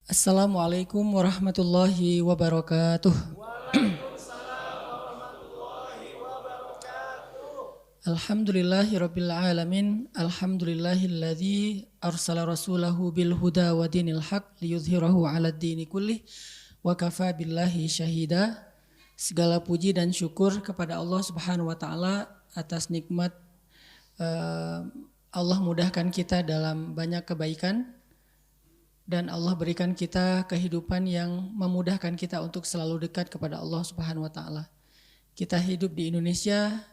Assalamualaikum warahmatullahi wabarakatuh. Alhamdulillahirabbil alamin. Alhamdulillahilladzi arsala rasulahu bil huda wa dinil haq liyudhhirahu 'alad dini kullih wa kafa billahi syahida. Segala puji dan syukur kepada Allah Subhanahu wa taala atas nikmat Allah mudahkan kita dalam banyak kebaikan dan Allah berikan kita kehidupan yang memudahkan kita untuk selalu dekat kepada Allah Subhanahu wa taala. Kita hidup di Indonesia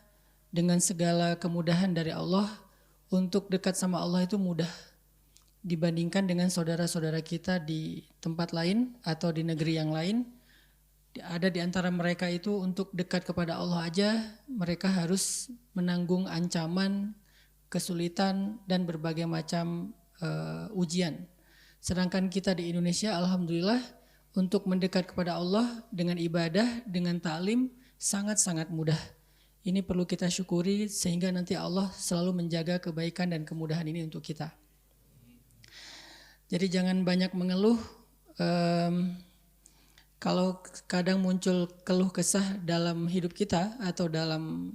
dengan segala kemudahan dari Allah. Untuk dekat sama Allah itu mudah dibandingkan dengan saudara-saudara kita di tempat lain atau di negeri yang lain. Ada di antara mereka itu untuk dekat kepada Allah aja mereka harus menanggung ancaman, kesulitan dan berbagai macam ujian. Sedangkan kita di Indonesia alhamdulillah untuk mendekat kepada Allah dengan ibadah, dengan ta'lim sangat-sangat mudah. Ini perlu kita syukuri sehingga nanti Allah selalu menjaga kebaikan dan kemudahan ini untuk kita. Jadi jangan banyak mengeluh. Kalau kadang muncul keluh kesah dalam hidup kita atau dalam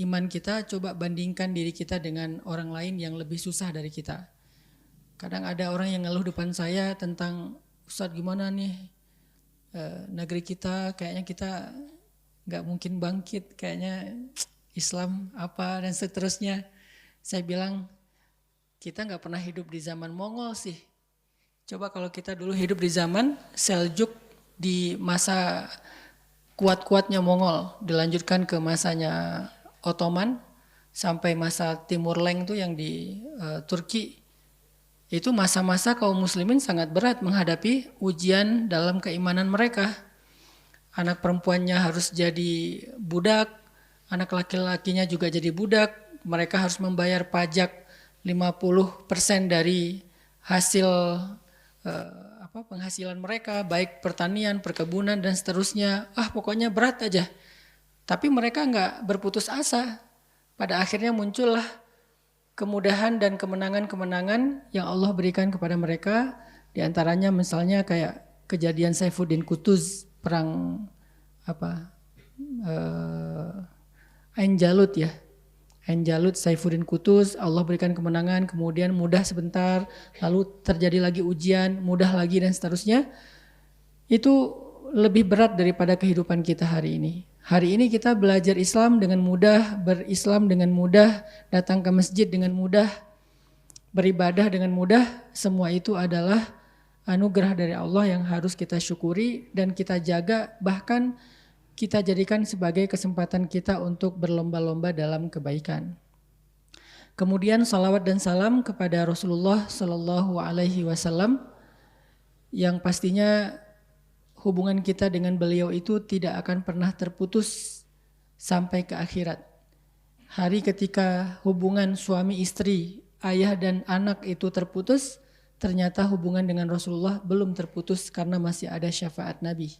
iman kita, coba bandingkan diri kita dengan orang lain yang lebih susah dari kita. Kadang ada orang yang ngeluh depan saya tentang, Ustadz gimana nih negeri kita, kayaknya kita gak mungkin bangkit, kayaknya Islam apa dan seterusnya. Saya bilang kita gak pernah hidup di zaman Mongol sih. Coba kalau kita dulu hidup di zaman Seljuk di masa kuat-kuatnya Mongol, dilanjutkan ke masanya Ottoman sampai masa Timur Leng tuh yang di Turki. Itu masa-masa kaum muslimin sangat berat menghadapi ujian dalam keimanan mereka. Anak perempuannya harus jadi budak, anak laki-lakinya juga jadi budak. Mereka harus membayar pajak 50% dari hasil penghasilan mereka, baik pertanian, perkebunan dan seterusnya. Pokoknya berat aja. Tapi mereka nggak berputus asa. Pada akhirnya muncullah kemudahan dan kemenangan-kemenangan yang Allah berikan kepada mereka. Di antaranya misalnya kayak kejadian Saifuddin Qutuz, perang Ain Jalut ya. Ain Jalut, Saifuddin Qutuz, Allah berikan kemenangan, kemudian mudah sebentar, lalu terjadi lagi ujian, mudah lagi dan seterusnya. Itu lebih berat daripada kehidupan kita hari ini. Hari ini kita belajar Islam dengan mudah, berislam dengan mudah, datang ke masjid dengan mudah, beribadah dengan mudah. Semua itu adalah anugerah dari Allah yang harus kita syukuri dan kita jaga, bahkan kita jadikan sebagai kesempatan kita untuk berlomba-lomba dalam kebaikan. Kemudian salawat dan salam kepada Rasulullah Sallallahu Alaihi Wasallam yang pastinya hubungan kita dengan beliau itu tidak akan pernah terputus sampai ke akhirat. Hari ketika hubungan suami istri, ayah dan anak itu terputus, ternyata hubungan dengan Rasulullah belum terputus karena masih ada syafaat Nabi.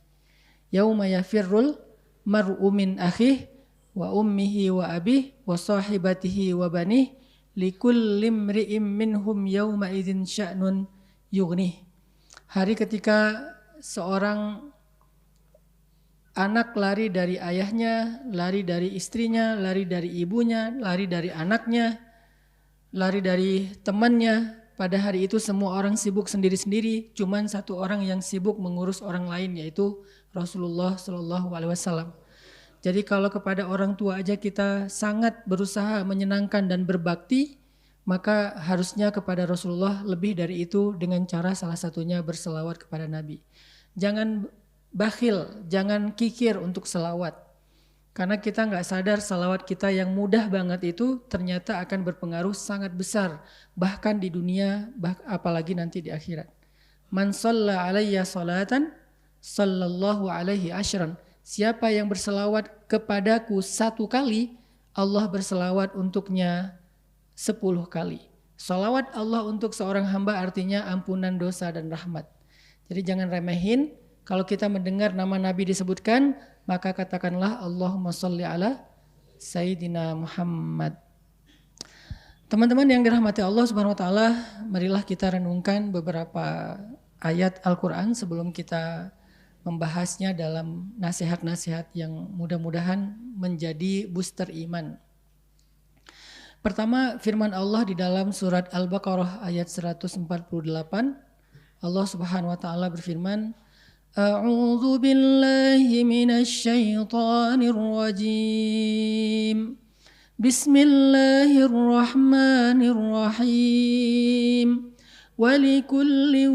Yauma yafirrul mar'u min akhih wa ummihi wa abih wa sahibatihi wa banih likulli imri'im minhum yauma idzin sya'nun yughnih. Hari ketika seorang anak lari dari ayahnya, lari dari istrinya, lari dari ibunya, lari dari anaknya, lari dari temannya. Pada hari itu semua orang sibuk sendiri-sendiri, cuman satu orang yang sibuk mengurus orang lain, yaitu Rasulullah Sallallahu Alaihi Wasallam. Jadi kalau kepada orang tua aja kita sangat berusaha menyenangkan dan berbakti, maka harusnya kepada Rasulullah lebih dari itu dengan cara salah satunya berselawat kepada Nabi. Jangan bakhil, jangan kikir untuk selawat. Karena kita nggak sadar salawat kita yang mudah banget itu ternyata akan berpengaruh sangat besar. Bahkan di dunia, apalagi nanti di akhirat. Man shalla alayya salatan, sallallahu alaihi asyran. Siapa yang berselawat kepadaku 1 kali, Allah berselawat untuknya 10 kali. Salawat Allah untuk seorang hamba artinya ampunan dosa dan rahmat. Jadi jangan remehin. Kalau kita mendengar nama Nabi disebutkan, maka katakanlah Allahumma sholli ala Sayyidina Muhammad. Teman-teman yang dirahmati Allah Subhanahu wa taala, marilah kita renungkan beberapa ayat Al-Quran sebelum kita membahasnya dalam nasihat-nasihat yang mudah-mudahan menjadi booster iman. Pertama, firman Allah di dalam surat Al-Baqarah ayat 148. Allah Subhanahu wa taala berfirman, A'udzu billahi minasy syaithanir rajim. Bismillahirrahmanirrahim. ولكل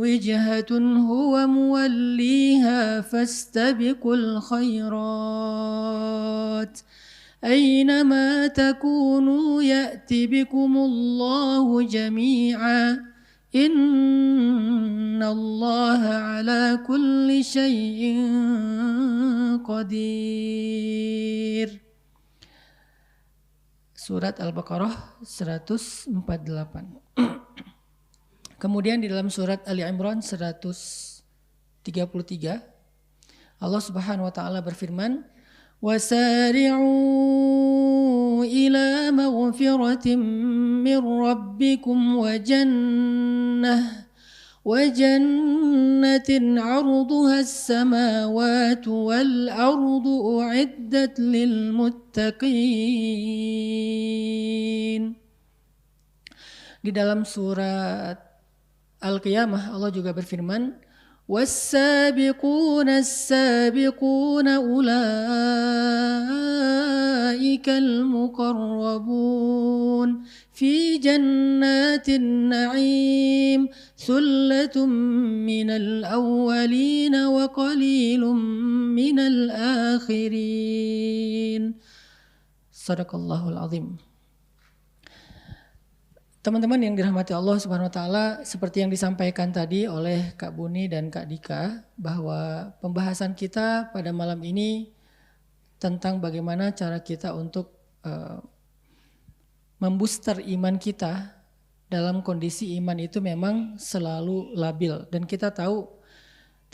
وجهة هو موليها فاستبقوا الخيرات أينما تكونوا يأتي بكم الله جميعا إن الله على كل شيء قدير. Surat Al-Baqarah 148. Kemudian di dalam surat Ali Imran 133 Allah Subhanahu wa taala berfirman, "Wasari'u ila maghfiratin min rabbikum wa jannatin 'arduha as-samawati wal ardu u'iddat lil muttaqin." Di dalam surat Al-Qiyamah Allah juga berfirman, "Was-sabiquna as-sabiquna ulaikal muqarrabun fi jannatin na'im thullatun minal awwalin wa qalilun minal akhirin." Shadaqallahul azim. Teman-teman yang dirahmati Allah Subhanahu wa taala, seperti yang disampaikan tadi oleh Kak Buni dan Kak Dika, bahwa pembahasan kita pada malam ini tentang bagaimana cara kita untuk membooster iman kita. Dalam kondisi iman itu memang selalu labil, dan kita tahu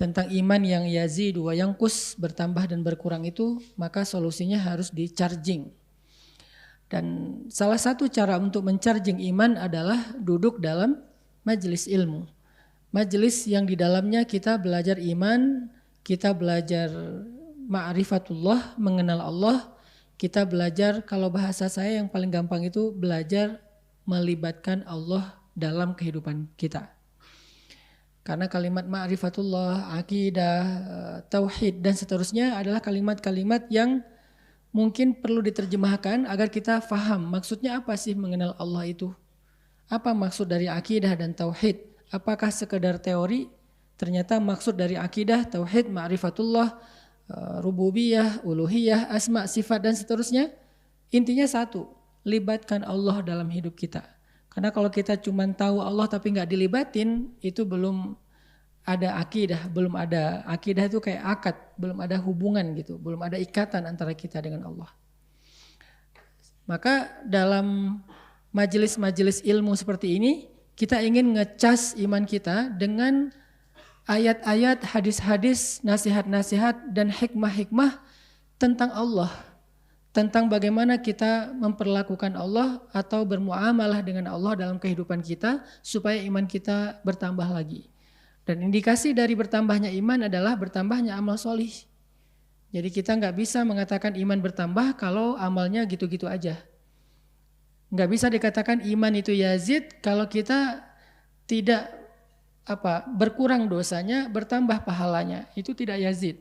tentang iman yang yazidu wa yanqus, bertambah dan berkurang itu, maka solusinya harus di-charging. Dan salah satu cara untuk mencharging iman adalah duduk dalam majelis ilmu. Majelis yang di dalamnya kita belajar iman, kita belajar ma'rifatullah, mengenal Allah, kita belajar, kalau bahasa saya yang paling gampang itu belajar melibatkan Allah dalam kehidupan kita. Karena kalimat ma'rifatullah, akidah, tauhid dan seterusnya adalah kalimat-kalimat yang mungkin perlu diterjemahkan agar kita faham maksudnya apa sih mengenal Allah itu. Apa maksud dari akidah dan tauhid? Apakah sekedar teori? Ternyata maksud dari akidah, tauhid, ma'rifatullah, rububiyah, uluhiyah, asma, sifat dan seterusnya, intinya satu, libatkan Allah dalam hidup kita. Karena kalau kita cuma tahu Allah tapi nggak dilibatin, itu belum ada akidah, belum ada akidah itu kayak akad, belum ada hubungan gitu, belum ada ikatan antara kita dengan Allah. Maka dalam majelis-majelis ilmu seperti ini, kita ingin ngecas iman kita dengan ayat-ayat, hadis-hadis, nasihat-nasihat dan hikmah-hikmah tentang Allah, tentang bagaimana kita memperlakukan Allah atau bermuamalah dengan Allah dalam kehidupan kita supaya iman kita bertambah lagi. Dan indikasi dari bertambahnya iman adalah bertambahnya amal solih. Jadi kita nggak bisa mengatakan iman bertambah kalau amalnya gitu-gitu aja. Nggak bisa dikatakan iman itu yazid kalau kita tidak berkurang dosanya, bertambah pahalanya. Itu tidak yazid.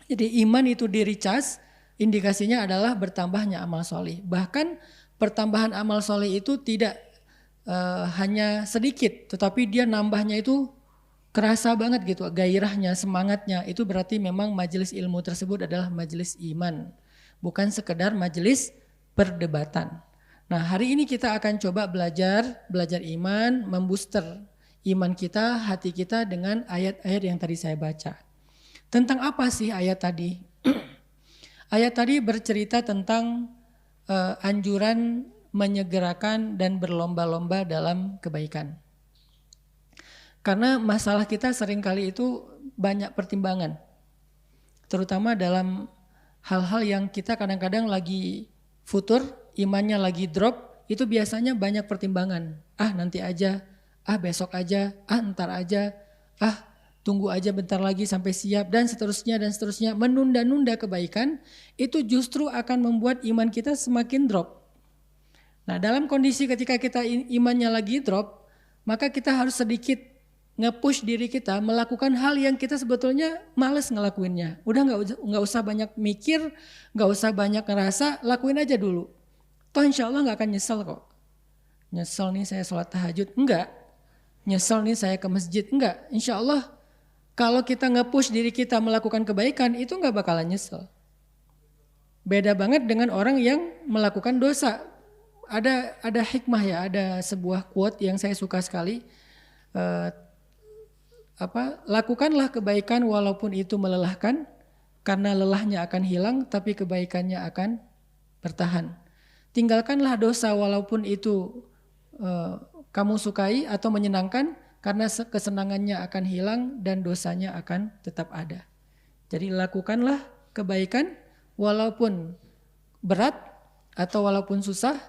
Jadi iman itu di-recharge, indikasinya adalah bertambahnya amal solih. Bahkan pertambahan amal solih itu tidak hanya sedikit, tetapi dia nambahnya itu kerasa banget gitu, gairahnya, semangatnya. Itu berarti memang majelis ilmu tersebut adalah majelis iman, bukan sekedar majelis perdebatan. Nah, hari ini kita akan coba belajar iman, membooster iman kita, hati kita dengan ayat-ayat yang tadi saya baca. Tentang apa sih ayat tadi? Ayat tadi bercerita tentang anjuran menyegerakan dan berlomba-lomba dalam kebaikan. Karena masalah kita seringkali itu banyak pertimbangan. Terutama dalam hal-hal yang kita kadang-kadang lagi futur, imannya lagi drop, itu biasanya banyak pertimbangan. Nanti aja, besok aja, ntar aja, tunggu aja bentar lagi sampai siap dan seterusnya. Menunda-nunda kebaikan itu justru akan membuat iman kita semakin drop. Nah, dalam kondisi ketika kita imannya lagi drop, maka kita harus sedikit nge-push diri kita melakukan hal yang kita sebetulnya males ngelakuinnya. Udah nggak usah banyak mikir, nggak usah banyak ngerasa, lakuin aja dulu. Toh insya Allah nggak akan nyesel kok. Nyesel nih saya sholat tahajud, enggak. Nyesel nih saya ke masjid, enggak. Insya Allah kalau kita nge-push diri kita melakukan kebaikan itu nggak bakalan nyesel. Beda banget dengan orang yang melakukan dosa. Ada hikmah ya, ada sebuah quote yang saya suka sekali. Lakukanlah kebaikan walaupun itu melelahkan, karena lelahnya akan hilang tapi kebaikannya akan bertahan. Tinggalkanlah dosa walaupun itu kamu sukai atau menyenangkan, karena kesenangannya akan hilang dan dosanya akan tetap ada. Jadi lakukanlah kebaikan walaupun berat atau walaupun susah,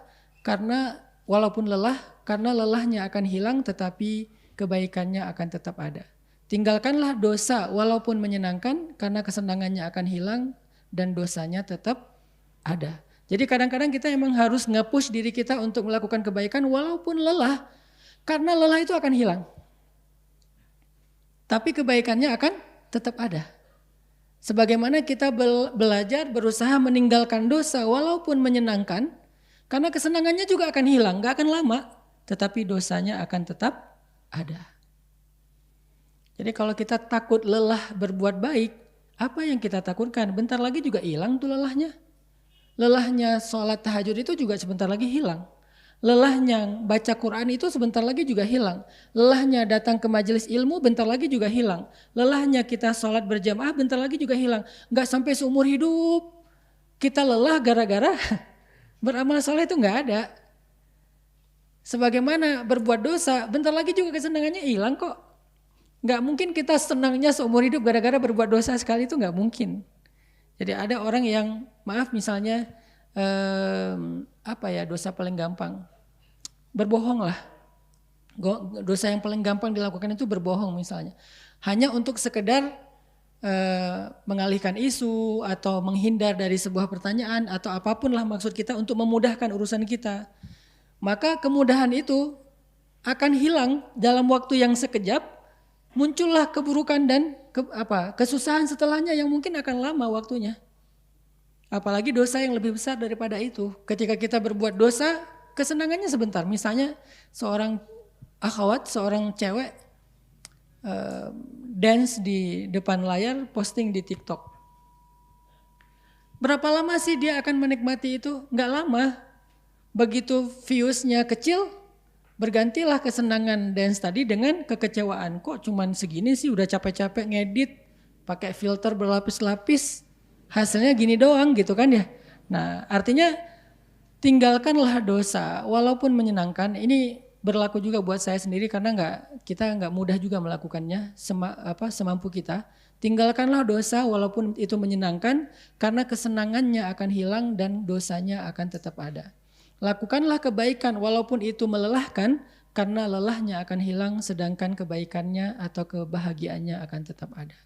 karena walaupun lelah, karena lelahnya akan hilang tetapi kebaikannya akan tetap ada. Tinggalkanlah dosa walaupun menyenangkan, karena kesenangannya akan hilang dan dosanya tetap ada. Jadi kadang-kadang kita emang harus nge-push diri kita untuk melakukan kebaikan walaupun lelah, karena lelah itu akan hilang. Tapi kebaikannya akan tetap ada. Sebagaimana kita belajar berusaha meninggalkan dosa walaupun menyenangkan, karena kesenangannya juga akan hilang, gak akan lama, tetapi dosanya akan tetap ada. Jadi kalau kita takut lelah berbuat baik, apa yang kita takutkan? Bentar lagi juga hilang tuh lelahnya. Lelahnya sholat tahajud itu juga sebentar lagi hilang. Lelahnya baca Quran itu sebentar lagi juga hilang. Lelahnya datang ke majelis ilmu bentar lagi juga hilang. Lelahnya kita sholat berjamaah bentar lagi juga hilang. Gak sampai seumur hidup kita lelah gara-gara beramal soleh itu nggak ada. Sebagaimana berbuat dosa, bentar lagi juga kesenangannya hilang kok. Nggak mungkin kita senangnya seumur hidup gara-gara berbuat dosa sekali, itu nggak mungkin. Jadi ada orang yang, maaf misalnya, dosa paling gampang, berbohong lah. Dosa yang paling gampang dilakukan itu berbohong misalnya. Hanya untuk sekedar mengalihkan isu atau menghindar dari sebuah pertanyaan atau apapun lah maksud kita untuk memudahkan urusan kita, maka kemudahan itu akan hilang dalam waktu yang sekejap. Muncullah keburukan dan kesusahan setelahnya yang mungkin akan lama waktunya. Apalagi dosa yang lebih besar daripada itu. Ketika kita berbuat dosa, kesenangannya sebentar. Misalnya seorang akhwat, seorang cewek dance di depan layar, posting di TikTok. Berapa lama sih dia akan menikmati itu? Nggak lama. Begitu viewsnya kecil, bergantilah kesenangan dance tadi dengan kekecewaan. Kok cuman segini sih, udah capek-capek ngedit, pakai filter berlapis-lapis, hasilnya gini doang gitu kan ya. Nah artinya tinggalkanlah dosa walaupun menyenangkan. Ini berlaku juga buat saya sendiri karena kita nggak mudah juga melakukannya semampu kita. Tinggalkanlah dosa walaupun itu menyenangkan, karena kesenangannya akan hilang dan dosanya akan tetap ada. Lakukanlah kebaikan walaupun itu melelahkan, karena lelahnya akan hilang sedangkan kebaikannya atau kebahagiaannya akan tetap ada.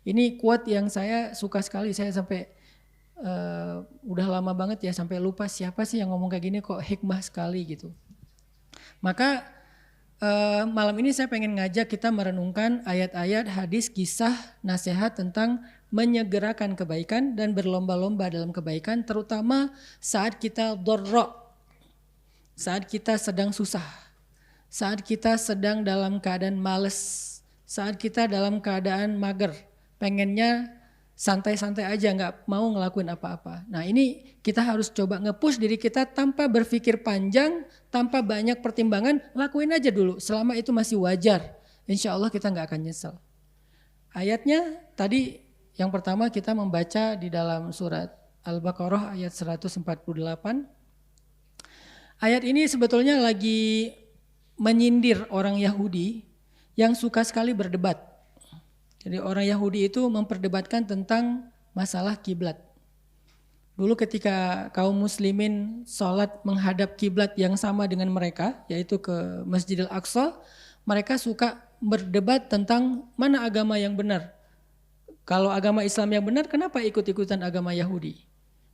Ini quote yang saya suka sekali, saya sampai udah lama banget ya sampai lupa siapa sih yang ngomong kayak gini, kok hikmah sekali gitu. Maka malam ini saya pengen ngajak kita merenungkan ayat-ayat, hadis, kisah, nasihat tentang menyegerakan kebaikan dan berlomba-lomba dalam kebaikan, terutama saat kita dharra, saat kita sedang susah, saat kita sedang dalam keadaan males, saat kita dalam keadaan mager, pengennya santai-santai aja, nggak mau ngelakuin apa-apa. Nah ini kita harus coba nge-push diri kita tanpa berpikir panjang, tanpa banyak pertimbangan, lakuin aja dulu selama itu masih wajar. Insya Allah kita nggak akan nyesel. Ayatnya tadi yang pertama kita membaca di dalam surat Al-Baqarah ayat 148. Ayat ini sebetulnya lagi menyindir orang Yahudi yang suka sekali berdebat. Jadi orang Yahudi itu memperdebatkan tentang masalah kiblat. Dulu ketika kaum muslimin sholat menghadap kiblat yang sama dengan mereka, yaitu ke Masjidil Aqsa, mereka suka berdebat tentang mana agama yang benar. Kalau agama Islam yang benar, kenapa ikut-ikutan agama Yahudi?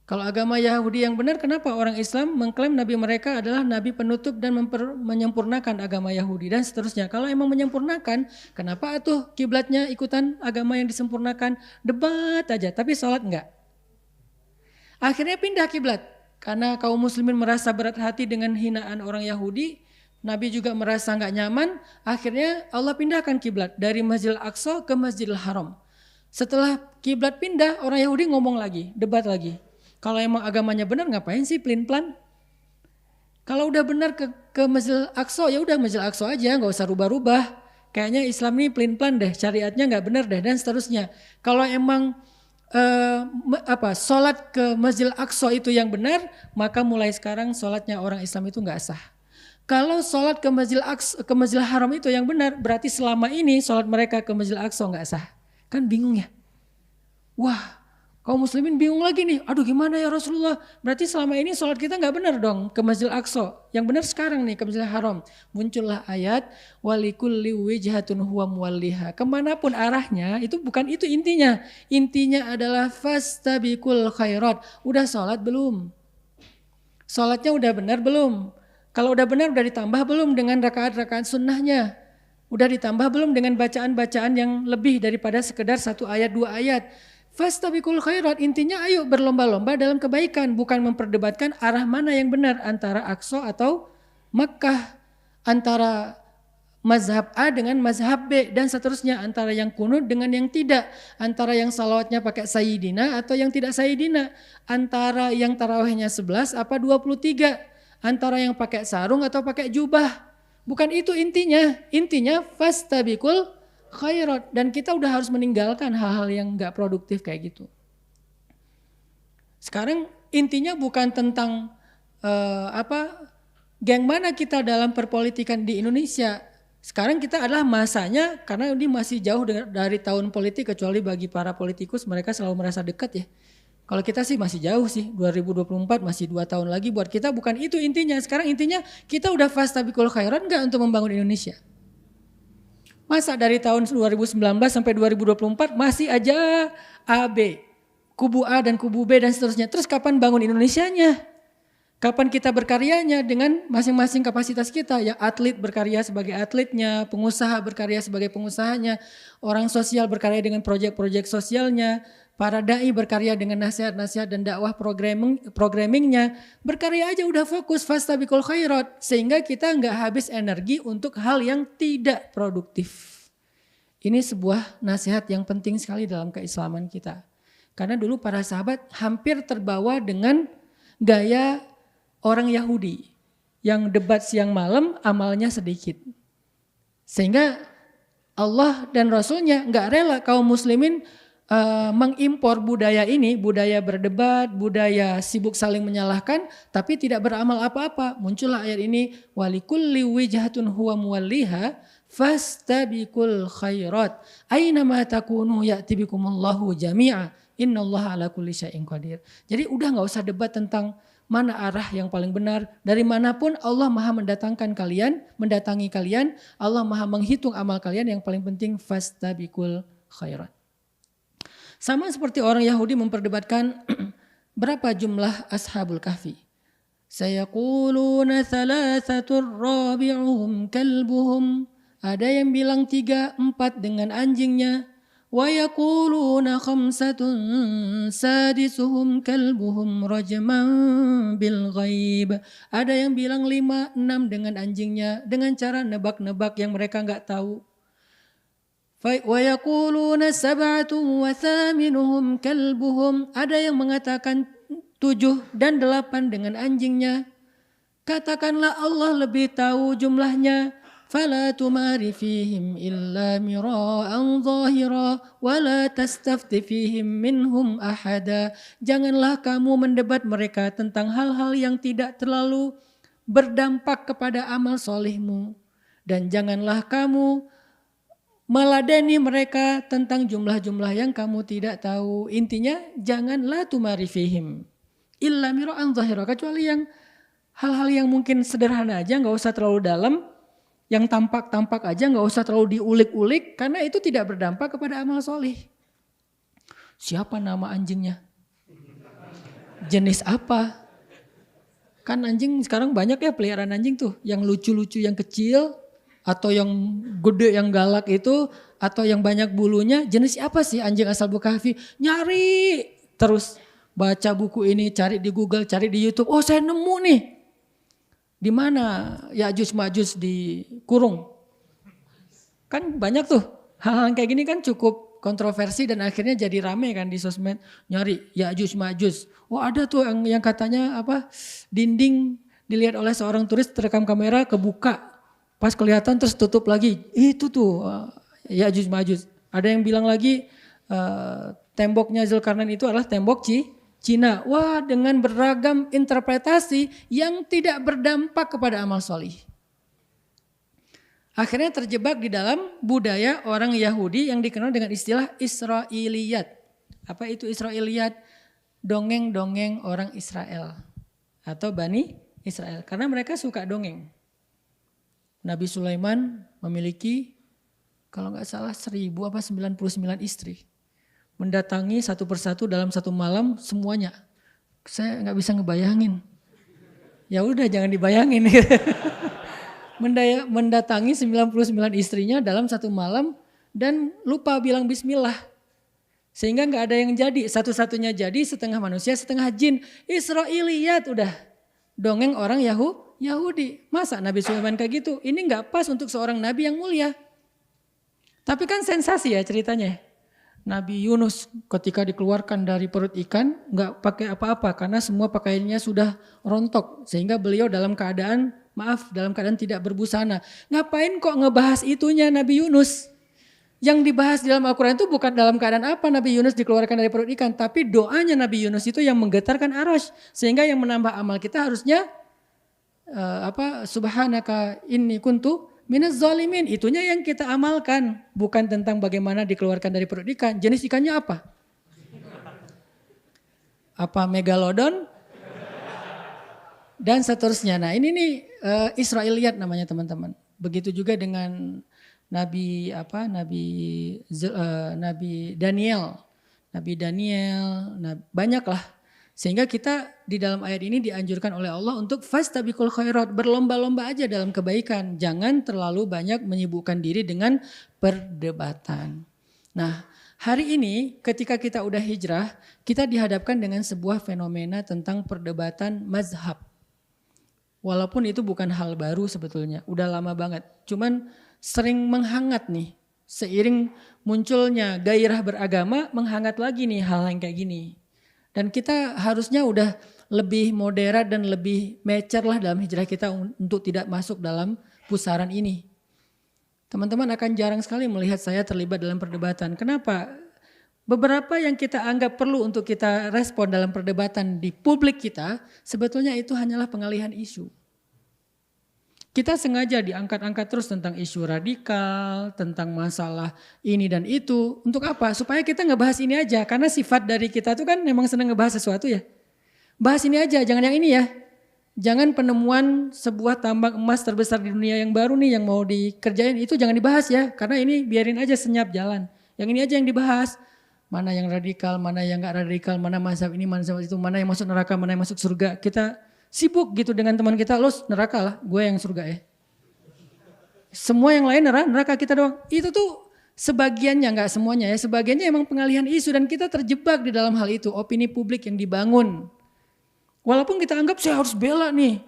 Kalau agama Yahudi yang benar, kenapa orang Islam mengklaim Nabi mereka adalah Nabi penutup dan menyempurnakan agama Yahudi dan seterusnya. Kalau emang menyempurnakan, kenapa tuh kiblatnya ikutan agama yang disempurnakan? Debat aja, tapi sholat enggak. Akhirnya pindah kiblat. Karena kaum muslimin merasa berat hati dengan hinaan orang Yahudi, Nabi juga merasa enggak nyaman, akhirnya Allah pindahkan kiblat dari Masjidil Aqsa ke Masjidil Haram. Setelah kiblat pindah, orang Yahudi ngomong lagi, debat lagi. Kalau emang agamanya benar ngapain sih pelin-pelan? Kalau udah benar ke Masjidil Aqsa ya udah Masjidil Aqsa aja, nggak usah rubah-rubah. Kayaknya Islam ini pelin-pelan deh, syariatnya nggak benar deh dan seterusnya. Kalau emang sholat ke Masjidil Aqsa itu yang benar, maka mulai sekarang sholatnya orang Islam itu nggak sah. Kalau sholat ke Masjidil Haram itu yang benar, berarti selama ini sholat mereka ke Masjidil Aqsa nggak sah. Kan bingung ya? Wah, kaum muslimin bingung lagi nih. Aduh gimana ya Rasulullah? Berarti selama ini sholat kita nggak benar dong ke Masjidil Aqsa. Yang benar sekarang nih ke Masjidil Haram. Muncullah ayat walikulli wijhatun huwa muwalliha. Kemanapun arahnya itu bukan itu intinya. Intinya adalah fastabiqul khairat. Udah sholat belum? Sholatnya udah benar belum? Kalau udah benar udah ditambah belum dengan rakaat-rakaat sunnahnya? Udah ditambah belum dengan bacaan-bacaan yang lebih daripada sekedar 1 ayat 2 ayat. Fastabiqul khairat, intinya ayo berlomba-lomba dalam kebaikan, bukan memperdebatkan arah mana yang benar antara Aqsa atau Makkah, antara mazhab A dengan mazhab B dan seterusnya, antara yang kunut dengan yang tidak, antara yang salawatnya pakai sayyidina atau yang tidak sayyidina, antara yang tarawihnya 11 apa 23, antara yang pakai sarung atau pakai jubah. Bukan itu intinya. Intinya fastabiqul khairat, dan kita udah harus meninggalkan hal-hal yang enggak produktif kayak gitu. Sekarang intinya bukan tentang geng mana kita dalam perpolitikan di Indonesia. Sekarang kita adalah masanya, karena ini masih jauh dari tahun politik, kecuali bagi para politikus mereka selalu merasa dekat ya. Kalau kita sih masih jauh sih, 2024 masih 2 tahun lagi buat kita, bukan itu intinya. Sekarang intinya kita udah fastabiqul khairat enggak untuk membangun Indonesia? Masa dari tahun 2019 sampai 2024 masih aja AB, kubu A dan kubu B dan seterusnya. Terus kapan bangun Indonesianya? Kapan kita berkaryanya dengan masing-masing kapasitas kita? Ya atlet berkarya sebagai atletnya, pengusaha berkarya sebagai pengusahanya, orang sosial berkarya dengan proyek-proyek sosialnya, para dai berkarya dengan nasihat-nasihat dan dakwah programmingnya. Berkarya aja udah fokus fastabiqul khairat, sehingga kita nggak habis energi untuk hal yang tidak produktif. Ini sebuah nasihat yang penting sekali dalam keislaman kita. Karena dulu para sahabat hampir terbawa dengan gaya orang Yahudi yang debat siang malam, amalnya sedikit. Sehingga Allah dan Rasulnya nggak rela kaum muslimin mengimpor budaya ini, budaya berdebat, budaya sibuk saling menyalahkan, tapi tidak beramal apa-apa. Muncullah ayat ini, walikulli wijhatun huwa muwalliha fastabiqul khairat aynama takunu ya'ti bikumullahu jami'a innallaha ala kulli syai'in qadir. Jadi udah nggak usah debat tentang mana arah yang paling benar. Dari manapun Allah Maha mendatangi kalian, Allah Maha menghitung amal kalian. Yang paling penting fastabiqul khairat. Sama seperti orang Yahudi memperdebatkan berapa jumlah ashabul kahfi. Sayaquluna thalathatur rabi'uhum kalbuhum. Ada yang bilang 3, 4 dengan anjingnya. Wa yaquluna khamsatun sadisuhum kalbuhum rajman bil ghaib. Ada yang bilang 5, 6 dengan anjingnya, dengan cara nebak-nebak yang mereka enggak tahu. Wa yaquluna sab'atun wa thaminuhum kalbuhum. Ada yang mengatakan 7 dan 8 dengan anjingnya. Katakanlah Allah lebih tahu jumlahnya. Fala tumari fihim illa mira'an zahira wa la tastafti fihim minhum ahada. Janganlah kamu mendebat mereka tentang hal-hal yang tidak terlalu berdampak kepada amal solehmu. Dan janganlah kamu meladeni mereka tentang jumlah-jumlah yang kamu tidak tahu. Intinya janganlah tumari fihim illa mira'an zahira, kecuali yang hal-hal yang mungkin sederhana aja, nggak usah terlalu dalam. Yang tampak-tampak aja nggak usah terlalu diulik-ulik karena itu tidak berdampak kepada amal solih. Siapa nama anjingnya? Jenis apa? Kan anjing sekarang banyak ya peliharaan anjing tuh. Yang lucu-lucu yang kecil atau yang gede yang galak itu atau yang banyak bulunya. Jenis apa sih anjing Ashabul Kahfi? Nyari terus baca buku ini, cari di Google, cari di YouTube. Oh saya nemu nih. Di mana Ya'juj Ma'juj dikurung? Kan banyak tuh hal-hal kayak gini kan cukup kontroversi dan akhirnya jadi rame kan di sosmed nyari Ya'juj Ma'juj. Oh ada tuh yang katanya apa dinding dilihat oleh seorang turis terekam kamera kebuka pas kelihatan terus tutup lagi. Itu tuh Ya'juj Ma'juj. Ada yang bilang lagi temboknya Zulkarnain itu adalah tembok Cina. Wah dengan beragam interpretasi yang tidak berdampak kepada amal solih. Akhirnya terjebak di dalam budaya orang Yahudi yang dikenal dengan istilah Israiliyat. Apa itu Israiliyat? Dongeng-dongeng orang Israel atau Bani Israel. Karena mereka suka dongeng. Nabi Sulaiman memiliki kalau nggak salah 1099 istri. Mendatangi satu persatu dalam satu malam semuanya. Saya nggak bisa ngebayangin. Ya udah jangan dibayangin. Mendatangi 99 istrinya dalam satu malam dan lupa bilang bismillah. Sehingga nggak ada yang jadi. Satu-satunya jadi setengah manusia setengah jin. Israiliyat udah. Dongeng orang Yahudi. Masa Nabi Sulaiman kayak gitu? Ini nggak pas untuk seorang nabi yang mulia. Tapi kan sensasi ya ceritanya. Nabi Yunus ketika dikeluarkan dari perut ikan nggak pakai apa-apa karena semua pakaiannya sudah rontok sehingga beliau dalam keadaan tidak berbusana. Ngapain kok ngebahas itunya Nabi Yunus? Yang dibahas di dalam Al-Quran itu bukan dalam keadaan apa Nabi Yunus dikeluarkan dari perut ikan, tapi doanya Nabi Yunus itu yang menggetarkan arasy sehingga yang menambah amal kita harusnya subhanaka inni kuntu minaz zalimin, itunya yang kita amalkan, bukan tentang bagaimana dikeluarkan dari perut ikan. Jenis ikannya apa? Apa megalodon? Dan seterusnya. Nah ini nih Israiliyat namanya teman-teman. Begitu juga dengan Nabi Daniel. Banyaklah. Sehingga kita di dalam ayat ini dianjurkan oleh Allah untuk fastabiqul khairat, berlomba-lomba aja dalam kebaikan. Jangan terlalu banyak menyibukkan diri dengan perdebatan. Nah, hari ini ketika kita udah hijrah, kita dihadapkan dengan sebuah fenomena tentang perdebatan mazhab. Walaupun itu bukan hal baru sebetulnya, udah lama banget. Cuman sering menghangat nih, seiring munculnya gairah beragama, menghangat lagi nih hal yang kayak gini. Dan kita harusnya udah lebih moderat dan lebih mature lah dalam hijrah kita untuk tidak masuk dalam pusaran ini. Teman-teman akan jarang sekali melihat saya terlibat dalam perdebatan. Kenapa? Beberapa yang kita anggap perlu untuk kita respon dalam perdebatan di publik kita, sebetulnya itu hanyalah pengalihan isu. Kita sengaja diangkat-angkat terus tentang isu radikal, tentang masalah ini dan itu. Untuk apa? Supaya kita ngebahas ini aja. Karena sifat dari kita tuh kan memang senang ngebahas sesuatu ya. Bahas ini aja, jangan yang ini ya. Jangan penemuan sebuah tambang emas terbesar di dunia yang baru nih yang mau dikerjain itu jangan dibahas ya. Karena ini biarin aja senyap jalan. Yang ini aja yang dibahas. Mana yang radikal, mana yang gak radikal, mana mazhab ini, mana mazhab itu, mana yang masuk neraka, mana yang masuk surga. Kita sibuk gitu dengan teman kita, lo neraka lah, gue yang surga ya. Semua yang lain neraka kita doang. Itu tuh sebagiannya, gak semuanya ya. Sebagiannya emang pengalihan isu dan kita terjebak di dalam hal itu. Opini publik yang dibangun. Walaupun kita anggap saya harus bela nih.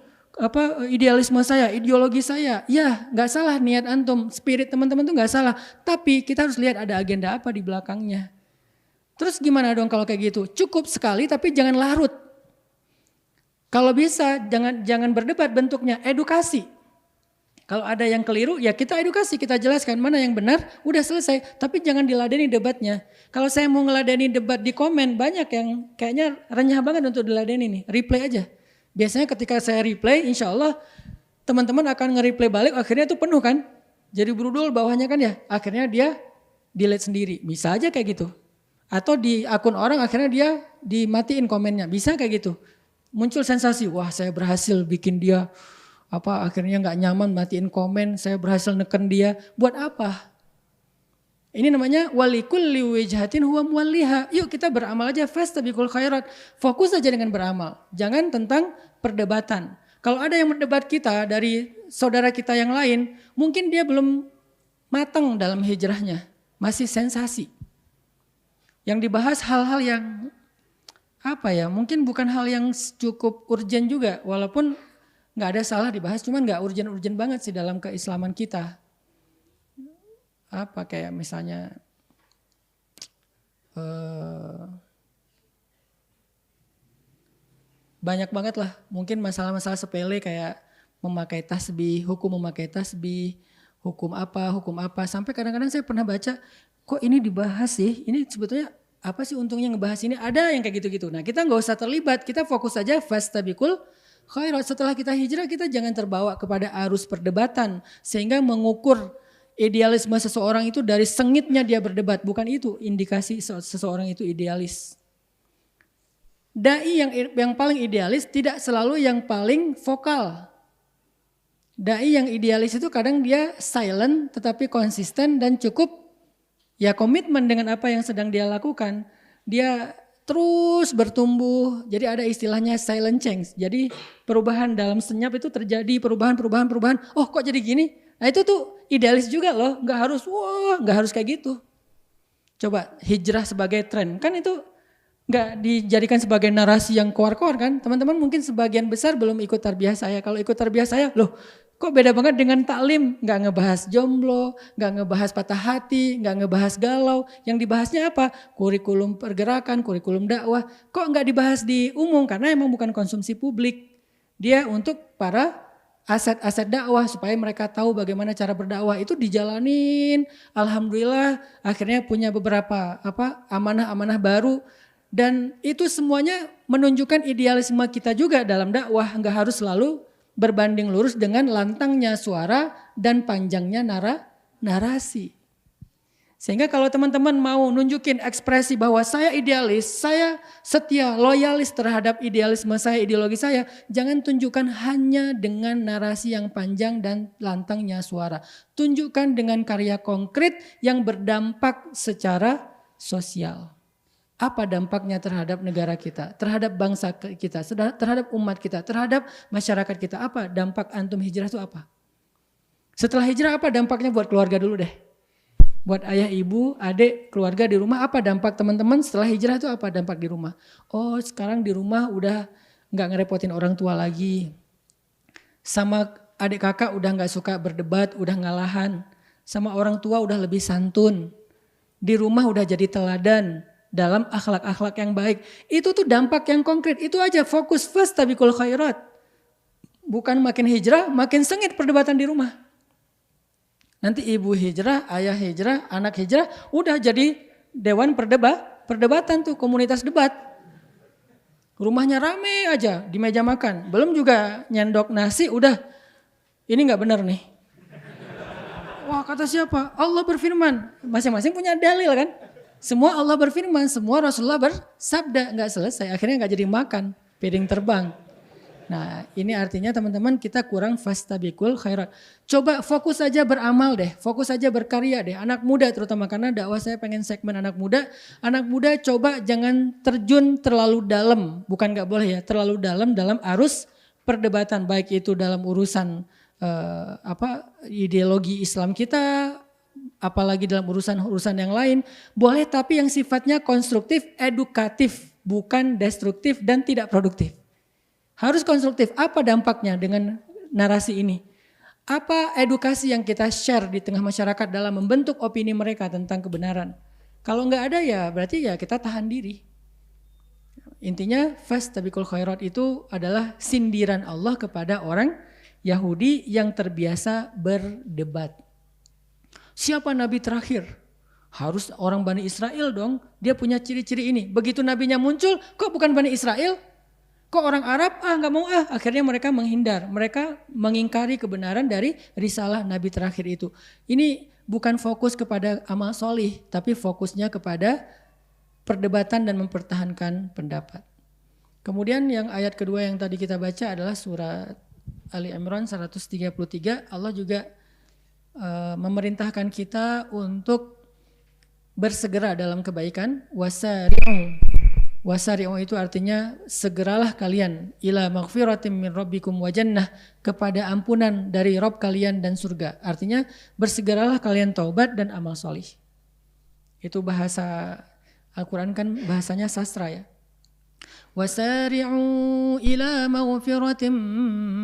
Idealisme saya, ideologi saya. Ya gak salah niat antum, spirit teman-teman tuh gak salah. Tapi kita harus lihat ada agenda apa di belakangnya. Terus gimana dong kalau kayak gitu? Cukup sekali tapi jangan larut. Kalau bisa jangan berdebat, bentuknya edukasi. Kalau ada yang keliru ya kita edukasi, kita jelaskan mana yang benar, udah selesai. Tapi jangan diladeni debatnya. Kalau saya mau ngeladeni debat di komen, banyak yang kayaknya renyah banget untuk diladeni nih. Replay aja. Biasanya ketika saya replay insya Allah teman-teman akan nge-replay balik, akhirnya itu penuh kan. Jadi berudul bawahnya kan ya, akhirnya dia delete sendiri. Bisa aja kayak gitu. Atau di akun orang akhirnya dia dimatiin komennya, bisa kayak gitu. Muncul sensasi, wah saya berhasil bikin dia akhirnya nggak nyaman matiin komen, saya berhasil neken dia. Buat apa? Ini namanya walikulli wijhatin huwa muwalliha. Yuk kita beramal aja, fastabiqul khairat. Fokus aja dengan beramal. Jangan tentang perdebatan. Kalau ada yang mendebat kita dari saudara kita yang lain, mungkin dia belum matang dalam hijrahnya, masih sensasi. Yang dibahas hal-hal yang mungkin bukan hal yang cukup urgen juga, walaupun nggak ada salah dibahas, cuman nggak urgen-urgen banget sih dalam keislaman kita. Kayak misalnya banyak banget lah, mungkin masalah-masalah sepele kayak memakai tasbih, hukum memakai tasbih, hukum apa, sampai kadang-kadang saya pernah baca, kok ini dibahas sih, ini sebetulnya apa sih untungnya ngebahas ini, ada yang kayak gitu-gitu. Nah kita nggak usah terlibat, kita fokus aja fastabiqul khairat. Setelah kita hijrah, kita jangan terbawa kepada arus perdebatan, sehingga mengukur idealisme seseorang itu dari sengitnya dia berdebat, bukan itu indikasi seseorang itu idealis. Dai yang paling idealis tidak selalu yang paling vokal. Dai yang idealis itu kadang dia silent tetapi konsisten dan cukup komitmen dengan apa yang sedang dia lakukan. Dia terus bertumbuh, jadi ada istilahnya silent change. Jadi perubahan dalam senyap itu terjadi, perubahan. Oh kok jadi gini? Nah itu tuh idealis juga loh, nggak harus kayak gitu. Coba hijrah sebagai tren, kan itu nggak dijadikan sebagai narasi yang koar-koar kan. Teman-teman mungkin sebagian besar belum ikut tarbiyah saya. Kalau ikut tarbiyah saya, loh kok beda banget dengan taklim. Nggak ngebahas jomblo, nggak ngebahas patah hati, nggak ngebahas galau. Yang dibahasnya apa? Kurikulum pergerakan, kurikulum dakwah. Kok nggak dibahas di umum? Karena emang bukan konsumsi publik. Dia untuk para aset-aset dakwah supaya mereka tahu bagaimana cara berdakwah itu dijalanin. Alhamdulillah akhirnya punya beberapa amanah-amanah baru. Dan itu semuanya menunjukkan idealisme kita juga dalam dakwah. Enggak harus selalu berbanding lurus dengan lantangnya suara dan panjangnya narasi. Sehingga kalau teman-teman mau nunjukin ekspresi bahwa saya idealis, saya setia, loyalis terhadap idealisme saya, ideologi saya, jangan tunjukkan hanya dengan narasi yang panjang dan lantangnya suara. Tunjukkan dengan karya konkret yang berdampak secara sosial. Apa dampaknya terhadap negara kita, terhadap bangsa kita, terhadap umat kita, terhadap masyarakat kita. Apa dampak antum hijrah itu apa? Setelah hijrah apa dampaknya buat keluarga dulu deh. Buat ayah, ibu, adik, keluarga di rumah, apa dampak teman-teman setelah hijrah itu apa dampak di rumah? Oh sekarang di rumah udah gak ngerepotin orang tua lagi. Sama adik kakak udah gak suka berdebat, udah ngalahan. Sama orang tua udah lebih santun. Di rumah udah jadi teladan dalam akhlak-akhlak yang baik. Itu tuh dampak yang konkret. Itu aja fokus fastabiqul khairat. Bukan makin hijrah, makin sengit perdebatan di rumah. Nanti ibu hijrah, ayah hijrah, anak hijrah, udah jadi dewan perdebatan tuh, komunitas debat. Rumahnya rame aja di meja makan. Belum juga nyendok nasi, udah ini gak benar nih. Wah kata siapa? Allah berfirman. Masing-masing punya dalil kan. Semua Allah berfirman, semua Rasulullah bersabda, nggak selesai, akhirnya nggak jadi makan, piring terbang. Nah ini artinya teman-teman kita kurang fastabiqul khairat. Coba fokus aja beramal deh, fokus aja berkarya deh, anak muda terutama karena dakwah saya pengen segmen anak muda. Anak muda coba jangan terjun terlalu dalam, bukan nggak boleh ya, terlalu dalam arus perdebatan, baik itu dalam urusan ideologi Islam kita, apalagi dalam urusan yang lain, boleh tapi yang sifatnya konstruktif, edukatif, bukan destruktif dan tidak produktif. Harus konstruktif, apa dampaknya dengan narasi ini? Apa edukasi yang kita share di tengah masyarakat dalam membentuk opini mereka tentang kebenaran? Kalau enggak ada ya berarti ya kita tahan diri. Intinya fastabiqul khairat itu adalah sindiran Allah kepada orang Yahudi yang terbiasa berdebat. Siapa nabi terakhir? Harus orang Bani Israel dong. Dia punya ciri-ciri ini. Begitu nabinya muncul, kok bukan Bani Israel? Kok orang Arab? Gak mau Akhirnya mereka menghindar. Mereka mengingkari kebenaran dari risalah nabi terakhir itu. Ini bukan fokus kepada amal solih, tapi fokusnya kepada perdebatan dan mempertahankan pendapat. Kemudian yang ayat kedua yang tadi kita baca adalah surat Ali Imran 133 Allah juga memerintahkan kita untuk bersegera dalam kebaikan. Wasari'u itu artinya segeralah kalian ila maghfiratin min rabbikum wa jannah, kepada ampunan dari Rabb kalian dan surga. Artinya bersegeralah kalian taubat dan amal solih. Itu bahasa Al-Quran kan bahasanya sastra ya. Wasari'u ila maghfiratin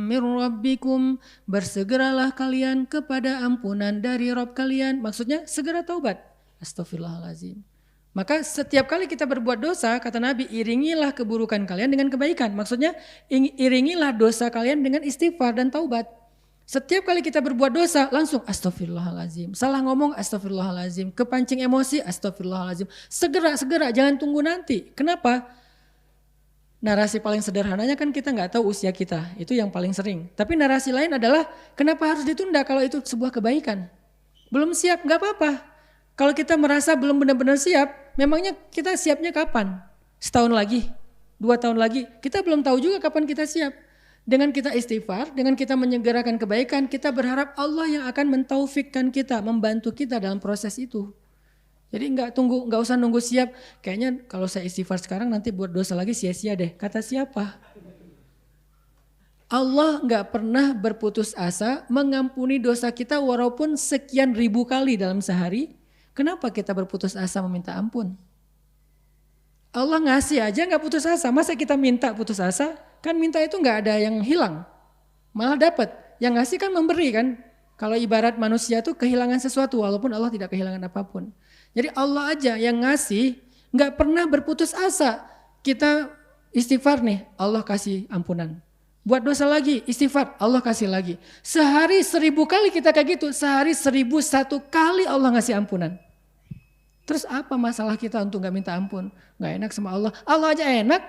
min rabbikum, bersegeralah kalian kepada ampunan dari Rabb kalian. Maksudnya segera taubat. Astaghfirullahalazim. Maka setiap kali kita berbuat dosa, kata Nabi, iringilah keburukan kalian dengan kebaikan. Maksudnya iringilah dosa kalian dengan istighfar dan taubat. Setiap kali kita berbuat dosa, langsung astaghfirullahalazim. Salah ngomong astaghfirullahalazim. Kepancing emosi astaghfirullahalazim. Segera, jangan tunggu nanti. Kenapa? Narasi paling sederhananya kan kita nggak tahu usia kita. Itu yang paling sering. Tapi narasi lain adalah kenapa harus ditunda kalau itu sebuah kebaikan? Belum siap, nggak apa-apa. Kalau kita merasa belum benar-benar siap, memangnya kita siapnya kapan? Setahun lagi? 2 tahun lagi? Kita belum tahu juga kapan kita siap. Dengan kita istighfar, dengan kita menyegerakan kebaikan, kita berharap Allah yang akan mentaufikkan kita, membantu kita dalam proses itu. Jadi nggak usah nunggu siap. Kayaknya kalau saya istighfar sekarang nanti buat dosa lagi sia-sia deh. Kata siapa? Allah nggak pernah berputus asa mengampuni dosa kita walaupun sekian ribu kali dalam sehari. Kenapa kita berputus asa meminta ampun? Allah ngasih aja nggak putus asa. Masa kita minta putus asa? Kan minta itu nggak ada yang hilang, malah dapat. Yang ngasih kan memberi kan. Kalau ibarat manusia tuh kehilangan sesuatu walaupun Allah tidak kehilangan apapun. Jadi Allah aja yang ngasih nggak pernah berputus asa. Kita istighfar nih, Allah kasih ampunan. Buat dosa lagi, istighfar, Allah kasih lagi. Sehari 1000 kali kita kayak gitu, sehari 1001 kali Allah ngasih ampunan. Terus apa masalah kita untuk gak minta ampun? Gak enak sama Allah. Allah aja enak.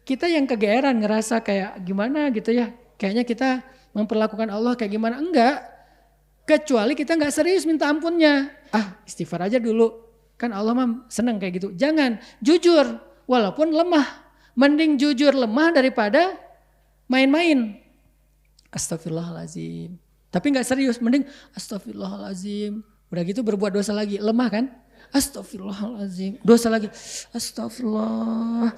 Kita yang kegeeran ngerasa kayak gimana gitu ya. Kayaknya kita memperlakukan Allah kayak gimana. Enggak. Kecuali kita gak serius minta ampunnya. Istighfar aja dulu. Kan Allah mah senang kayak gitu. Jangan. Jujur. Walaupun lemah. Mending jujur lemah daripada main-main. Astagfirullahalazim. Tapi gak serius. Mending astagfirullahalazim. Udah gitu berbuat dosa lagi, lemah kan? Astagfirullahaladzim, dosa lagi, astagfirullah,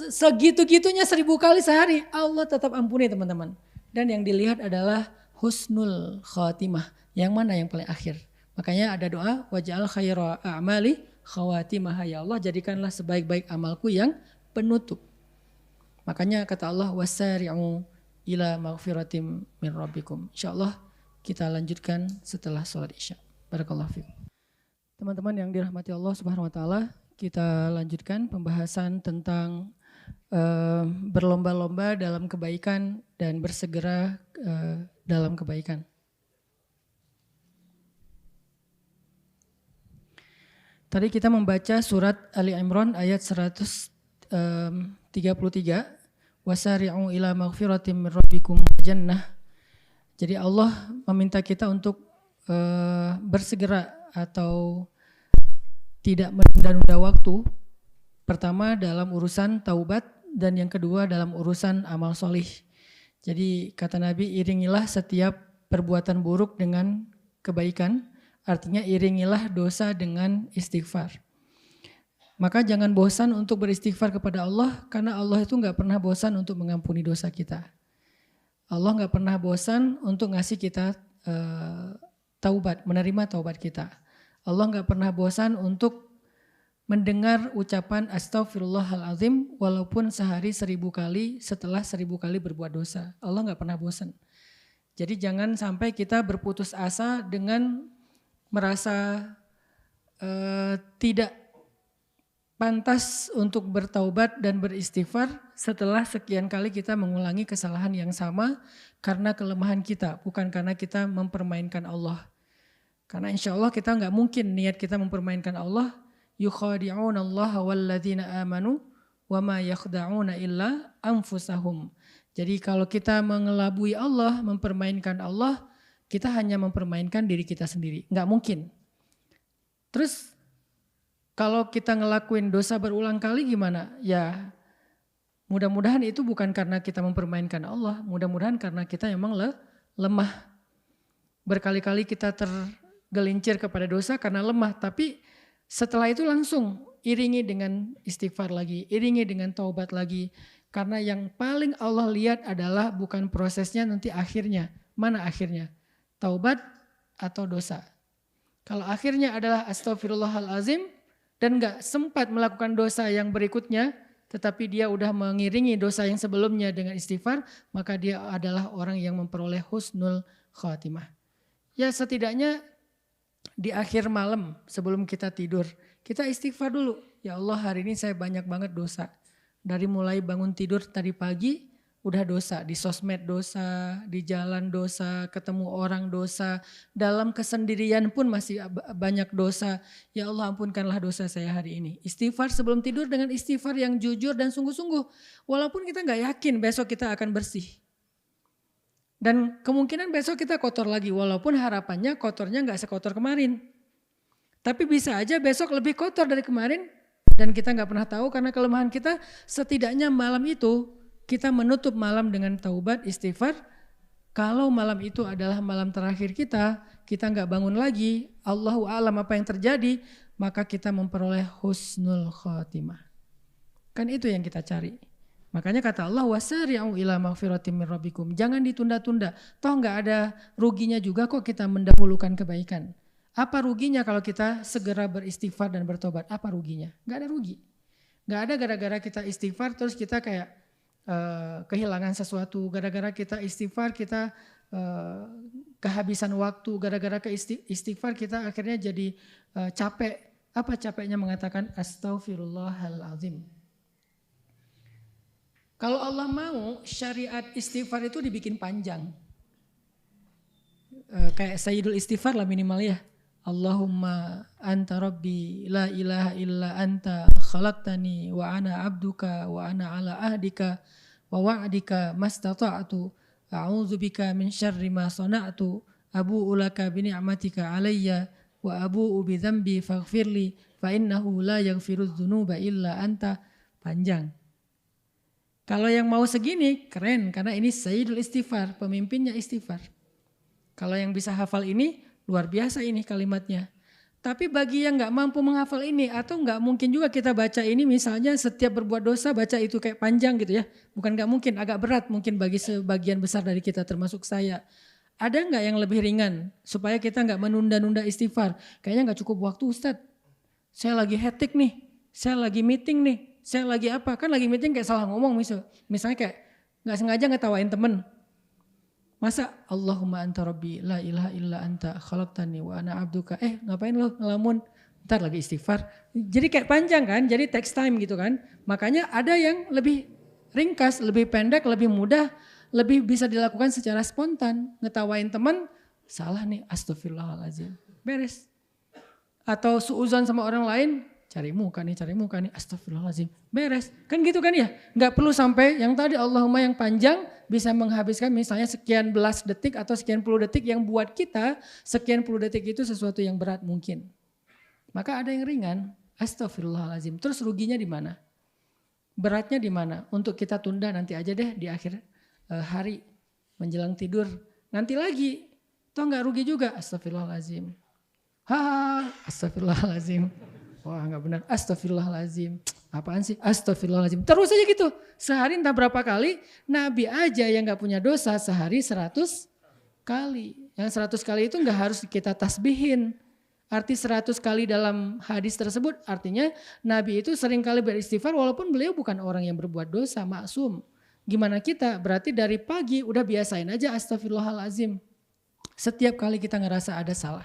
segitu-gitunya 1000 kali sehari, Allah tetap ampuni teman-teman. Dan yang dilihat adalah husnul khatimah, yang mana yang paling akhir. Makanya ada doa, waj'al khaira a'mali khawatimah, ya Allah jadikanlah sebaik-baik amalku yang penutup. Makanya kata Allah, wasari'u ila maghfiratim min rabbikum. InsyaAllah kita lanjutkan setelah sholat isya. Barakallahu fiikum. Teman-teman yang dirahmati Allah Subhanahu wa taala, kita lanjutkan pembahasan tentang berlomba-lomba dalam kebaikan dan bersegera dalam kebaikan. Tadi kita membaca surat Ali Imran ayat 133, wasari'u ila maghfiratin min rabbikum wa jannah. Jadi Allah meminta kita untuk bersegera atau tidak menunda-nunda waktu. Pertama dalam urusan taubat dan yang kedua dalam urusan amal solih. Jadi kata Nabi, iringilah setiap perbuatan buruk dengan kebaikan. Artinya iringilah dosa dengan istighfar. Maka jangan bosan untuk beristighfar kepada Allah, karena Allah itu gak pernah bosan untuk mengampuni dosa kita. Allah gak pernah bosan untuk ngasih kita taubat, menerima taubat kita. Allah gak pernah bosan untuk mendengar ucapan astaghfirullahaladzim walaupun sehari 1000 kali setelah 1000 kali berbuat dosa. Allah gak pernah bosan. Jadi jangan sampai kita berputus asa dengan merasa tidak pantas untuk bertaubat dan beristighfar setelah sekian kali kita mengulangi kesalahan yang sama karena kelemahan kita, bukan karena kita mempermainkan Allah. Karena insya Allah kita nggak mungkin niat kita mempermainkan Allah. Yukhadi'una Allah walladzina amanu wa ma yakhda'una illa anfusahum. Jadi kalau kita mengelabui Allah, mempermainkan Allah, kita hanya mempermainkan diri kita sendiri. Nggak mungkin. Terus kalau kita ngelakuin dosa berulang kali gimana? Ya Mudah-mudahan itu bukan karena kita mempermainkan Allah, mudah-mudahan karena kita memang lemah. Berkali-kali kita tergelincir kepada dosa karena lemah, tapi setelah itu langsung iringi dengan istighfar lagi, iringi dengan taubat lagi. Karena yang paling Allah lihat adalah bukan prosesnya, nanti akhirnya. Mana akhirnya? Taubat atau dosa? Kalau akhirnya adalah astaghfirullahalazim dan gak sempat melakukan dosa yang berikutnya, tetapi dia udah mengiringi dosa yang sebelumnya dengan istighfar, maka dia adalah orang yang memperoleh husnul khatimah. Ya setidaknya di akhir malam sebelum kita tidur, kita istighfar dulu. Ya Allah, hari ini saya banyak banget dosa. Dari mulai bangun tidur tadi pagi udah dosa, di sosmed dosa, di jalan dosa, ketemu orang dosa, dalam kesendirian pun masih banyak dosa. Ya Allah, ampunkanlah dosa saya hari ini. Istighfar sebelum tidur dengan istighfar yang jujur dan sungguh-sungguh. Walaupun kita gak yakin besok kita akan bersih. Dan kemungkinan besok kita kotor lagi, walaupun harapannya kotornya gak sekotor kemarin. Tapi bisa aja besok lebih kotor dari kemarin dan kita gak pernah tahu karena kelemahan kita. Setidaknya malam itu kita menutup malam dengan taubat, istighfar. Kalau malam itu adalah malam terakhir kita gak bangun lagi, Allahu a'lam apa yang terjadi, maka kita memperoleh husnul khatimah. Kan itu yang kita cari. Makanya kata Allah, wasari'u ila maghfiratin min rabbikum. Jangan ditunda-tunda. Toh gak ada ruginya juga kok kita mendahulukan kebaikan. Apa ruginya kalau kita segera beristighfar dan bertobat? Apa ruginya? Gak ada rugi. Gak ada gara-gara kita istighfar terus kita kayak kehilangan sesuatu. Gara-gara kita istighfar kita kehabisan waktu. Gara-gara ke istighfar kita akhirnya jadi capek. Apa capeknya mengatakan astaghfirullahalazim. Kalau Allah mau syariat istighfar itu dibikin panjang. Kayak Sayyidul Istighfar lah minimal ya. Allahumma anta rabbi la ilaha illa anta khalaqtani wa ana abduka wa ana ala ahdika wa wa'dika mastata'tu a'udzubika min syarri ma sana'tu abu'u laka bi ni'matika alayya wa abu'u bi dzambi faghfirli fa innahu la yaghfirudz dzunuba illa anta. Panjang. Kalau yang mau segini keren karena ini Sayyidul Istighfar, pemimpinnya istighfar. Kalau yang bisa hafal ini luar biasa ini kalimatnya. Tapi bagi yang gak mampu menghafal ini atau gak mungkin juga kita baca ini misalnya setiap berbuat dosa baca itu kayak panjang gitu ya. Bukan gak mungkin, agak berat mungkin bagi sebagian besar dari kita termasuk saya. Ada gak yang lebih ringan supaya kita gak menunda-nunda istighfar? Kayaknya gak cukup waktu Ustadz. Saya lagi hektik nih, saya lagi meeting nih, saya lagi apa? Kan lagi meeting kayak salah ngomong misalnya kayak gak sengaja ngetawain temen. Masa Allahumma anta rabbi la ilaha illa anta khalaqtani wa ana abduka. Ngapain lo ngelamun? Ntar lagi istighfar. Jadi kayak panjang kan, jadi takes time gitu kan. Makanya ada yang lebih ringkas, lebih pendek, lebih mudah, lebih bisa dilakukan secara spontan. Ngetawain teman, salah nih astagfirullahaladzim. Beres. Atau suuzon sama orang lain, cari muka nih, astagfirullahaladzim. Beres. Kan gitu kan ya? Gak perlu sampai yang tadi Allahumma yang panjang bisa menghabiskan misalnya sekian belas detik atau sekian puluh detik yang buat kita sekian puluh detik itu sesuatu yang berat mungkin. Maka ada yang ringan, astagfirullahaladzim. Terus ruginya di mana? Beratnya di mana? Untuk kita tunda nanti aja deh di akhir hari menjelang tidur. Nanti lagi, toh gak rugi juga, astagfirullahaladzim. Astagfirullahaladzim. Wah gak benar, astagfirullahaladzim. Apaan sih? Astagfirullahaladzim. Terus aja gitu. Sehari entah berapa kali, Nabi aja yang gak punya dosa sehari 100 kali. Yang 100 kali itu gak harus kita tasbihin. Arti 100 kali dalam hadis tersebut artinya Nabi itu sering kali beristighfar walaupun beliau bukan orang yang berbuat dosa, maksum. Gimana kita? Berarti dari pagi udah biasain aja astagfirullahaladzim. Setiap kali kita ngerasa ada salah.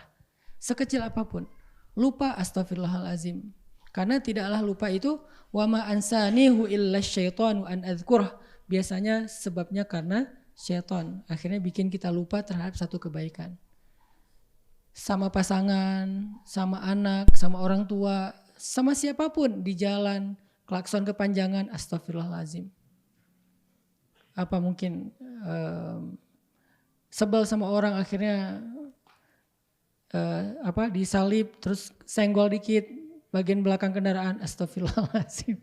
Sekecil apapun. Lupa astagfirullahaladzim. Karena tidaklah lupa itu wa ma ansanihu illa syaitanu an adzkurah. Biasanya sebabnya karena syaitan. Akhirnya bikin kita lupa terhadap satu kebaikan. Sama pasangan, sama anak, sama orang tua, sama siapapun di jalan, klakson kepanjangan, astagfirullahaladzim. Apa mungkin sebel sama orang akhirnya disalip terus senggol dikit bagian belakang kendaraan, astagfirullahaladzim.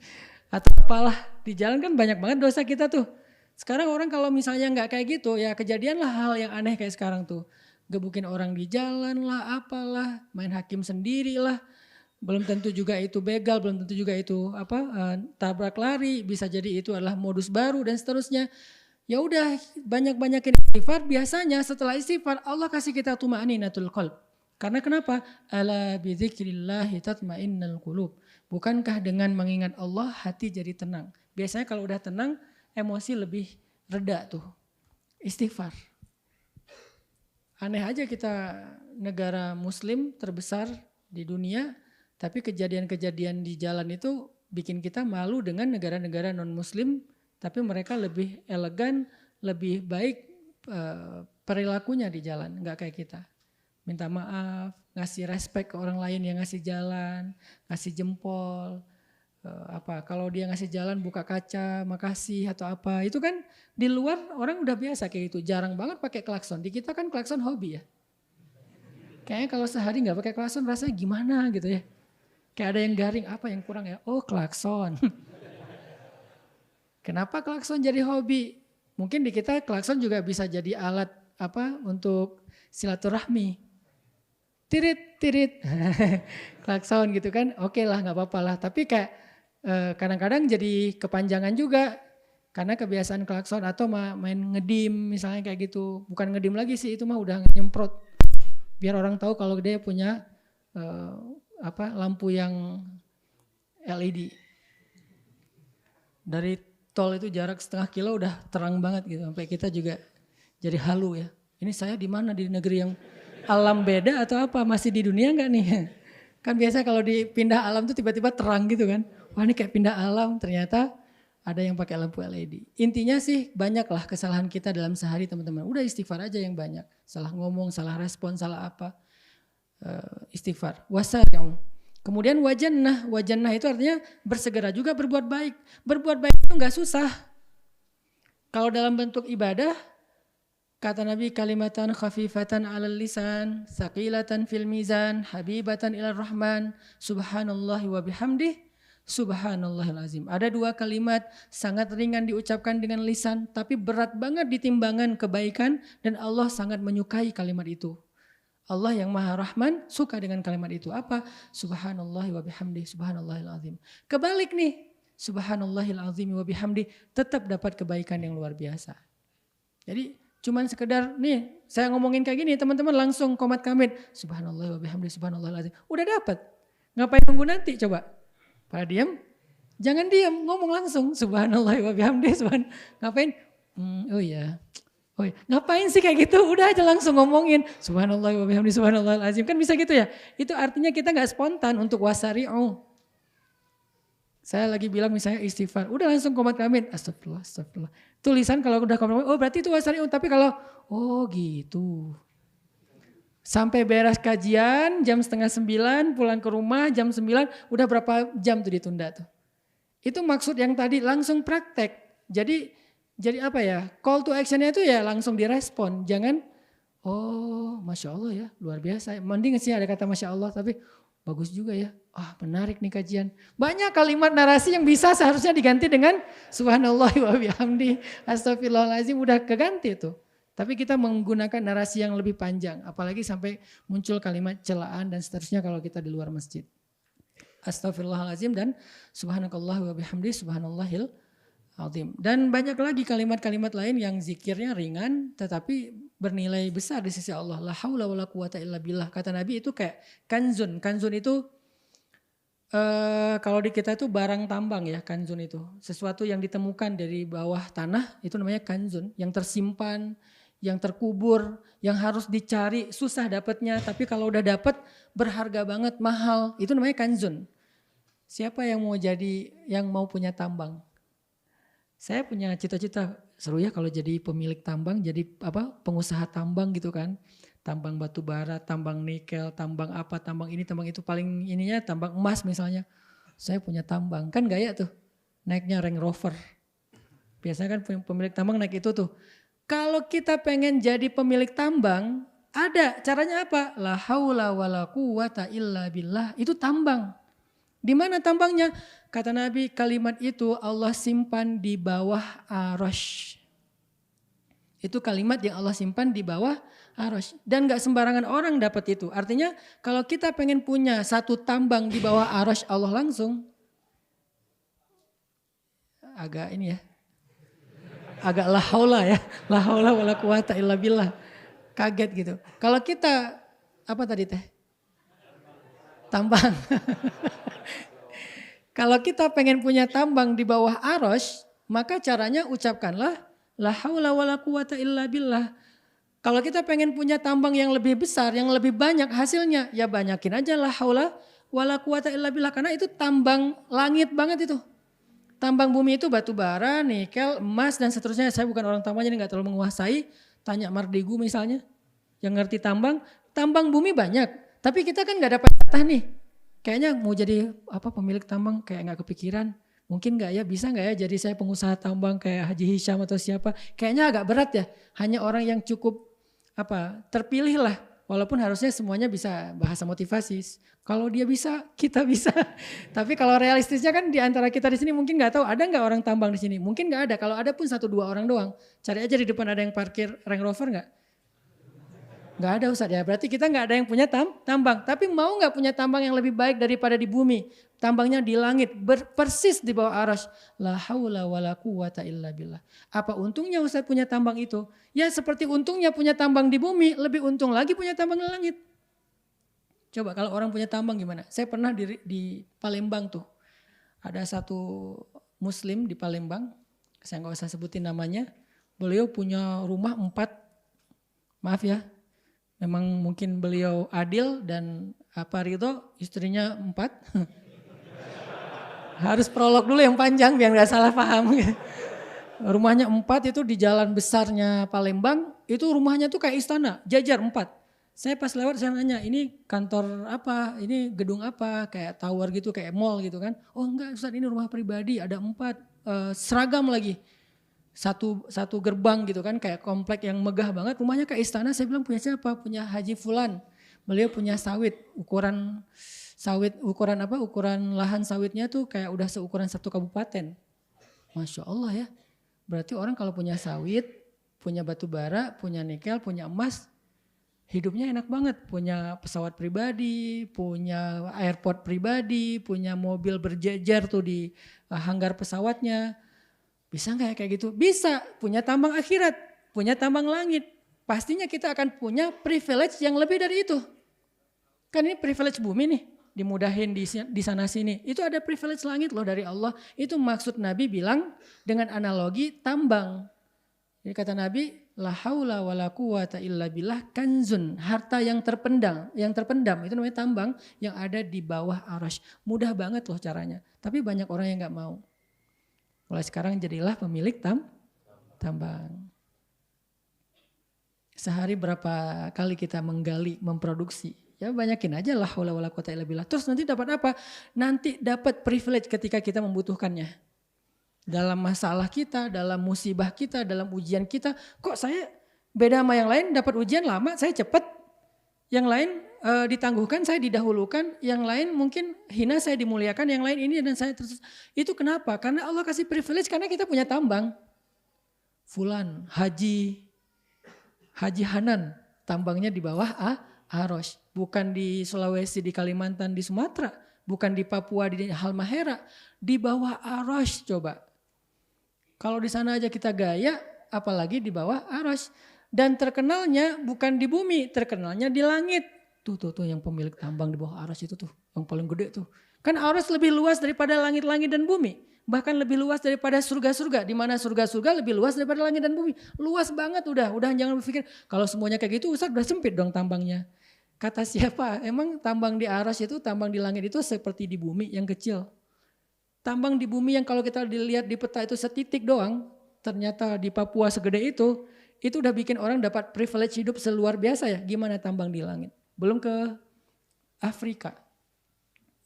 Atau apalah di jalan kan banyak banget dosa kita tuh. Sekarang orang kalau misalnya nggak kayak gitu ya kejadian lah hal yang aneh kayak sekarang tuh. Gebukin orang di jalan lah, apalah, main hakim sendiri lah. Belum tentu juga itu begal, belum tentu juga itu tabrak lari, bisa jadi itu adalah modus baru dan seterusnya. Ya udah banyak-banyakin istighfar, biasanya setelah istighfar Allah kasih kita tuma'ninatul qalb. Karena kenapa? Ala bidzikrillahi tatma'innal qulub. Bukankah dengan mengingat Allah hati jadi tenang? Biasanya kalau udah tenang emosi lebih reda tuh. Istighfar. Aneh aja kita negara muslim terbesar di dunia, tapi kejadian-kejadian di jalan itu bikin kita malu dengan negara-negara non-muslim, tapi mereka lebih elegan, lebih baik perilakunya di jalan, nggak kayak kita. Minta maaf, ngasih respect ke orang lain yang ngasih jalan, ngasih jempol, kalau dia ngasih jalan buka kaca, makasih atau apa. Itu kan di luar orang udah biasa kayak gitu, jarang banget pakai klakson. Di kita kan klakson hobi ya. Kayaknya kalau sehari nggak pakai klakson rasanya gimana gitu ya. Kayak ada yang garing, apa yang kurang ya? Oh klakson. Kenapa klakson jadi hobi? Mungkin di kita klakson juga bisa jadi alat untuk silaturahmi. Tirit, tirit. Klakson gitu kan, oke lah nggak apa-apa lah. Tapi kayak kadang-kadang jadi kepanjangan juga. Karena kebiasaan klakson atau main ngedim misalnya kayak gitu. Bukan ngedim lagi sih, itu mah udah nyemprot. Biar orang tahu kalau dia punya lampu yang LED. Dari tol itu jarak setengah kilo udah terang banget gitu. Sampai kita juga jadi halu ya. Ini saya di mana, di negeri yang alam beda atau apa? Masih di dunia enggak nih? Kan biasa kalau dipindah alam tuh tiba-tiba terang gitu kan. Wah ini kayak pindah alam, ternyata ada yang pakai lampu LED. Intinya sih banyaklah kesalahan kita dalam sehari teman-teman. Udah istighfar aja yang banyak. Salah ngomong, salah respon, salah apa. Istighfar. Wasari'u. Kemudian wajannah itu artinya bersegera juga berbuat baik. Berbuat baik itu enggak susah. Kalau dalam bentuk ibadah, kata Nabi kalimatan khafifatan 'alal lisan, saqilatan fil mizan, habibatan ilar rahman, subhanallahi wa bihamdih, subhanallahil azim. Ada dua kalimat sangat ringan diucapkan dengan lisan, tapi berat banget di timbangan kebaikan dan Allah sangat menyukai kalimat itu. Allah yang Maha Rahman suka dengan kalimat itu. Apa? Subhanallahi wa bihamdih, subhanallahil azim. Kebalik nih, subhanallahil azim wa bihamdih, tetap dapat kebaikan yang luar biasa. Jadi cuman sekedar nih saya ngomongin kayak gini teman-teman langsung komat kamit subhanallah wa bihamdi subhanallahil azim. Udah dapat. Ngapain nunggu nanti coba? Pada diam? Jangan diam, ngomong langsung subhanallah wa bihamdi ngapain? Oh iya. Oh iya. Ngapain sih kayak gitu? Udah aja langsung ngomongin subhanallah wa bihamdi subhanallahil azim. Kan bisa gitu ya. Itu artinya kita enggak spontan untuk wasari'u. Saya lagi bilang misalnya istighfar, udah langsung komat kamit, astagfirullah, astagfirullah. Tulisan kalau udah komat kamit, oh berarti itu wasari'u, tapi kalau, oh gitu. Sampai beres kajian jam 8:30, pulang ke rumah jam 9, udah berapa jam tuh ditunda tuh. Itu maksud yang tadi langsung praktek. Jadi apa ya, call to actionnya itu ya langsung direspon. Jangan, oh Masya Allah ya, luar biasa. Mending sih ada kata Masya Allah, tapi bagus juga ya. Menarik nih kajian. Banyak kalimat narasi yang bisa seharusnya diganti dengan subhanallah wa bihamdi astagfirullahaladzim, udah keganti tuh. Tapi kita menggunakan narasi yang lebih panjang. Apalagi sampai muncul kalimat celaan dan seterusnya kalau kita di luar masjid. Astagfirullahaladzim dan subhanakallah wa bihamdi subhanallahil azim. Dan banyak lagi kalimat-kalimat lain yang zikirnya ringan tetapi bernilai besar di sisi Allah. La haula wala quwata illa billah. Kata Nabi itu kayak kanzun. Kanzun itu kalau di kita itu barang tambang ya, kanzun itu. Sesuatu yang ditemukan dari bawah tanah itu namanya kanzun. Yang tersimpan, yang terkubur, yang harus dicari, susah dapatnya. Tapi kalau udah dapat berharga banget, mahal. Itu namanya kanzun. Siapa yang mau punya tambang? Saya punya cita-cita, seru ya kalau jadi pemilik tambang, jadi pengusaha tambang gitu kan. Tambang batu bara, tambang nikel, tambang apa, tambang ini, tambang itu, paling ininya tambang emas misalnya. Saya punya tambang, kan gaya tuh, naiknya Range Rover. Biasanya kan pemilik tambang naik itu tuh. Kalau kita pengen jadi pemilik tambang, ada caranya apa? La haula wala quwata illa billah, itu tambang. Di mana tambangnya? Kata Nabi, kalimat itu Allah simpan di bawah arasy. Itu kalimat yang Allah simpan di bawah arasy. Dan gak sembarangan orang dapat itu. Artinya kalau kita pengen punya satu tambang di bawah arasy Allah langsung. Agak ini ya. Agak la haula ya. La haula wala quwata illa billah. Kaget gitu. Kalau kita, apa tadi teh? Tambang. Kalau kita pengen punya tambang di bawah arasy, maka caranya ucapkanlah la haula wala quwata illa billah. Kalau kita pengen punya tambang yang lebih besar, yang lebih banyak hasilnya, ya banyakin aja la haula wala quwata illa billah. Karena itu tambang langit banget itu. Tambang bumi itu batu bara, nikel, emas dan seterusnya. Saya bukan orang tambang jadi gak terlalu menguasai. Tanya Mardigu misalnya, yang ngerti tambang. Tambang bumi banyak, tapi kita kan gak dapat jatah nih. Kayaknya mau jadi pemilik tambang kayak gak kepikiran. Mungkin gak ya, bisa gak ya jadi saya pengusaha tambang kayak Haji Hisham atau siapa. Kayaknya agak berat ya, hanya orang yang cukup terpilih lah. Walaupun harusnya semuanya bisa bahasa motivasi. Kalau dia bisa, kita bisa. Tapi kalau realistisnya kan di antara kita di sini mungkin gak tahu ada gak orang tambang di sini. Mungkin gak ada, kalau ada pun 1-2 orang doang. Cari aja di depan ada yang parkir Range Rover gak? Gak ada Ustaz ya, berarti kita gak ada yang punya tambang. Tapi mau gak punya tambang yang lebih baik daripada di bumi? Tambangnya di langit, persis di bawah arasy. La haula wala quwata illa billah. Apa untungnya Ustaz punya tambang itu? Ya seperti untungnya punya tambang di bumi, lebih untung lagi punya tambang di langit. Coba kalau orang punya tambang gimana? Saya pernah di Palembang tuh. Ada satu muslim di Palembang, saya gak usah sebutin namanya. Beliau punya rumah 4, maaf ya. Memang mungkin beliau adil dan ridho, istrinya 4. Harus prolog dulu yang panjang biar gak salah paham. Rumahnya 4 itu di jalan besarnya Palembang, itu rumahnya tuh kayak istana, jajar 4. Saya pas lewat saya nanya, ini kantor apa, ini gedung apa, kayak tower gitu, kayak mall gitu kan. Oh enggak Ustaz, ini rumah pribadi, ada 4, seragam lagi. Satu gerbang gitu kan, kayak komplek yang megah banget, rumahnya kayak istana. Saya bilang punya siapa? Punya Haji Fulan. Beliau punya sawit, ukuran lahan sawitnya tuh kayak udah seukuran 1 kabupaten. Masya Allah ya. Berarti orang kalau punya sawit, punya batu bara, punya nikel, punya emas, hidupnya enak banget. Punya pesawat pribadi, punya airport pribadi, punya mobil berjejer tuh di hanggar pesawatnya. Bisa nggak kayak gitu? Bisa, punya tambang akhirat, punya tambang langit. Pastinya kita akan punya privilege yang lebih dari itu. Kan ini privilege bumi nih, dimudahin di sana sini. Itu ada privilege langit loh dari Allah. Itu maksud Nabi bilang dengan analogi tambang. Jadi kata Nabi, la haula wala quwata illa billah kanzun, harta yang terpendam itu namanya tambang yang ada di bawah arasy. Mudah banget loh caranya, tapi banyak orang yang nggak mau. Mulai sekarang jadilah pemilik tambang. Sehari berapa kali kita menggali, memproduksi. Ya banyakin aja lah haula wala quwata illa billah. Terus nanti dapat apa? Nanti dapat privilege ketika kita membutuhkannya. Dalam masalah kita, dalam musibah kita, dalam ujian kita. Kok saya beda sama yang lain, dapat ujian lama, saya cepat. Yang lain ditangguhkan, saya didahulukan. Yang lain mungkin hina, saya dimuliakan. Yang lain ini dan saya terus. Itu kenapa? Karena Allah kasih privilege karena kita punya tambang. Fulan, Haji Hanan, tambangnya di bawah arasy. Bukan di Sulawesi, di Kalimantan, di Sumatera. Bukan di Papua, di Halmahera. Di bawah arasy coba. Kalau di sana aja kita gaya, apalagi di bawah arasy. Dan terkenalnya bukan di bumi, terkenalnya di langit. Tuh yang pemilik tambang di bawah arasy itu tuh, yang paling gede tuh. Kan arasy lebih luas daripada langit-langit dan bumi. Bahkan lebih luas daripada surga-surga. Di mana surga-surga lebih luas daripada langit dan bumi. Luas banget udah jangan berpikir kalau semuanya kayak gitu Ustaz udah sempit dong tambangnya. Kata siapa? Emang tambang di arasy itu, tambang di langit itu seperti di bumi yang kecil. Tambang di bumi yang kalau kita dilihat di peta itu setitik doang, ternyata di Papua segede itu udah bikin orang dapat privilege hidup seluar biasa ya. Gimana tambang di langit? Belum ke Afrika,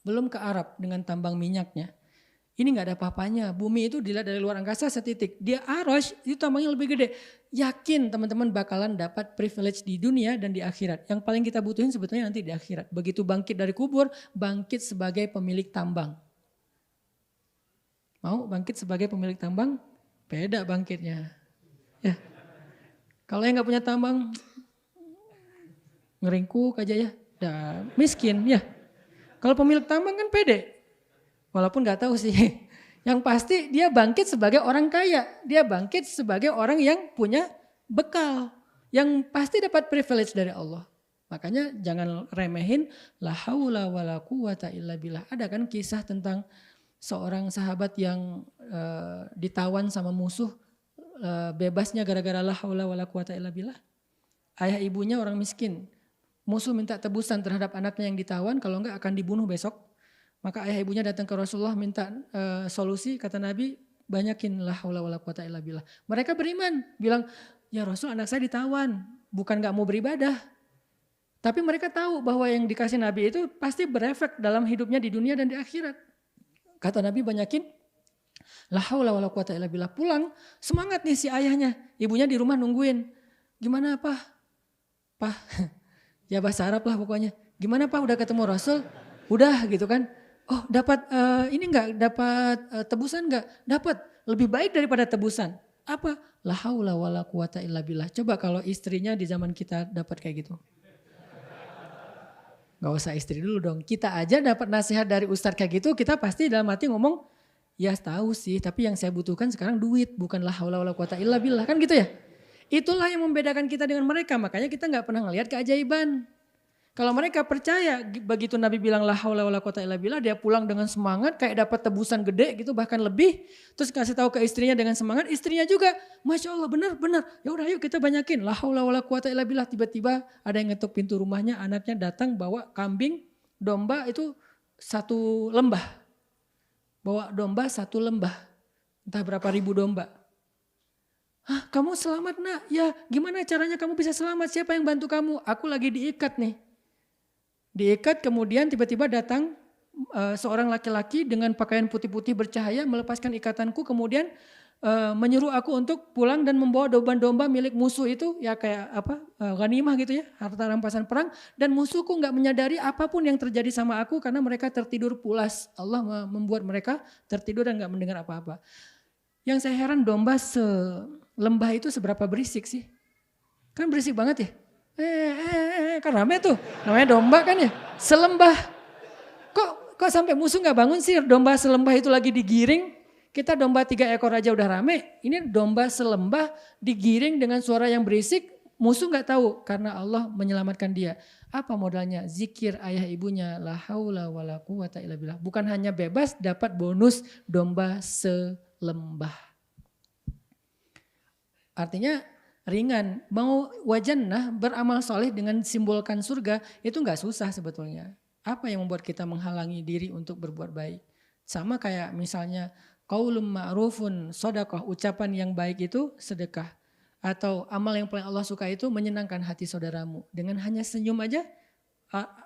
belum ke Arab dengan tambang minyaknya. Ini nggak ada apa-apanya. Bumi itu dilihat dari luar angkasa setitik. Dia Arsy itu tambahnya lebih gede. Yakin teman-teman bakalan dapat privilege di dunia dan di akhirat. Yang paling kita butuhin sebetulnya nanti di akhirat. Begitu bangkit dari kubur, bangkit sebagai pemilik tambang. Mau bangkit sebagai pemilik tambang? Beda bangkitnya. Ya. Kalau yang nggak punya tambang, ngeringkuk aja ya. Miskin ya. Kalau pemilik tambang kan pede. Walaupun nggak tahu sih. Yang pasti dia bangkit sebagai orang kaya. Dia bangkit sebagai orang yang punya bekal. Yang pasti dapat privilege dari Allah. Makanya jangan remehin la haula wala quwata illa billah. Ada kan kisah tentang seorang sahabat yang ditawan sama musuh, bebasnya gara-gara la haula wala quwata illa billah. Ayah ibunya orang miskin. Musuh minta tebusan terhadap anaknya yang ditawan, kalau enggak akan dibunuh besok. Maka ayah ibunya datang ke Rasulullah minta solusi, kata Nabi, banyakin la haula wala quwata illa billah. Mereka beriman, bilang, ya Rasul anak saya ditawan, bukan gak mau beribadah. Tapi mereka tahu bahwa yang dikasih Nabi itu pasti berefek dalam hidupnya di dunia dan di akhirat. Kata Nabi banyakin la haula wala quwata illa billah. Pulang, semangat nih si ayahnya, ibunya di rumah nungguin. Gimana Pak? Pak, ya bahasa Arab lah pokoknya. Gimana Pak udah ketemu Rasul? Udah gitu kan. Oh dapat ini enggak, dapat tebusan enggak? Dapat, lebih baik daripada tebusan. Apa? La haula wala quwata illa billah. Coba kalau istrinya di zaman kita dapat kayak gitu. Gak usah istri dulu dong. Kita aja dapat nasihat dari ustadz kayak gitu, kita pasti dalam hati ngomong, ya tahu sih, tapi yang saya butuhkan sekarang duit, bukan la haula wala quwata illa billah. Kan gitu ya? Itulah yang membedakan kita dengan mereka, makanya kita gak pernah ngelihat keajaiban. Kalau mereka percaya, begitu Nabi bilang la haula wala quwata illa billah, dia pulang dengan semangat kayak dapat tebusan gede gitu bahkan lebih. Terus kasih tahu ke istrinya dengan semangat, istrinya juga Masya Allah benar. Ya udah yuk kita banyakin la haula wala quwata illa billah. Tiba-tiba ada yang ngetuk pintu rumahnya, anaknya datang bawa kambing, domba itu satu lembah. Bawa domba satu lembah, entah berapa ribu domba. Hah kamu selamat nak? Ya gimana caranya kamu bisa selamat? Siapa yang bantu kamu? Aku lagi diikat nih. Diikat kemudian tiba-tiba datang seorang laki-laki dengan pakaian putih-putih bercahaya melepaskan ikatanku kemudian menyuruh aku untuk pulang dan membawa domba-domba milik musuh itu ya kayak ghanimah gitu ya, harta rampasan perang, dan musuhku nggak menyadari apapun yang terjadi sama aku karena mereka tertidur pulas. Allah membuat mereka tertidur dan nggak mendengar apa-apa. Yang saya heran domba selembah itu seberapa berisik sih? Kan berisik banget ya? Kan rame tuh, namanya domba kan ya, selembah. Kok sampai musuh nggak bangun sih? Domba selembah itu lagi digiring, kita domba 3 ekor aja udah rame. Ini domba selembah digiring dengan suara yang berisik, musuh nggak tahu karena Allah menyelamatkan dia. Apa modalnya? Zikir ayah ibunya, la haula wala quwata illa billah. Bukan hanya bebas, dapat bonus domba selembah. Artinya ringan, mau wajannah beramal soleh dengan simbolkan surga itu nggak susah sebetulnya. Apa yang membuat kita menghalangi diri untuk berbuat baik? Sama kayak misalnya qaulun ma'rufun shadaqah, ucapan yang baik itu sedekah. Atau amal yang paling Allah suka itu menyenangkan hati saudaramu. Dengan hanya senyum aja,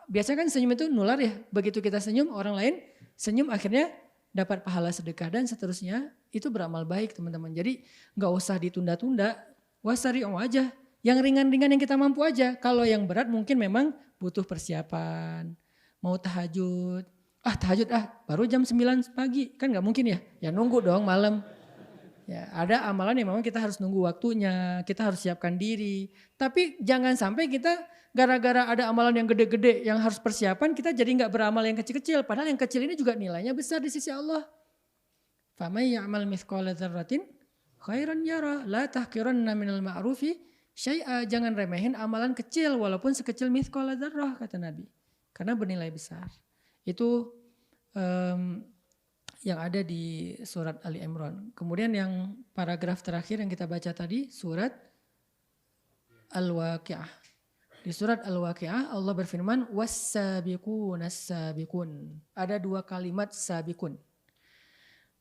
biasanya kan senyum itu nular ya. Begitu kita senyum, orang lain senyum akhirnya dapat pahala sedekah dan seterusnya. Itu beramal baik teman-teman. Jadi nggak usah ditunda-tunda. Wasari'u aja, yang ringan-ringan yang kita mampu aja. Kalau yang berat mungkin memang butuh persiapan. Mau tahajud, tahajud baru jam 9 pagi, kan gak mungkin ya. Ya nunggu dong malam. Ya ada amalan yang memang kita harus nunggu waktunya, kita harus siapkan diri. Tapi jangan sampai kita gara-gara ada amalan yang gede-gede yang harus persiapan, kita jadi gak beramal yang kecil-kecil. Padahal yang kecil ini juga nilainya besar di sisi Allah. Famay ya'mal mithqala dzarratin khairan yara, la tahqiranna minal ma'rufi syai'a. Jangan remehin amalan kecil walaupun sekecil mithqala dzarrah kata Nabi. Karena bernilai besar. Itu yang ada di surat Ali Imran. Kemudian yang paragraf terakhir yang kita baca tadi surat Al-Waqi'ah. Di surat Al-Waqi'ah Allah berfirman was-sabiqun as-sabiqun. Ada 2 kalimat sabiqun.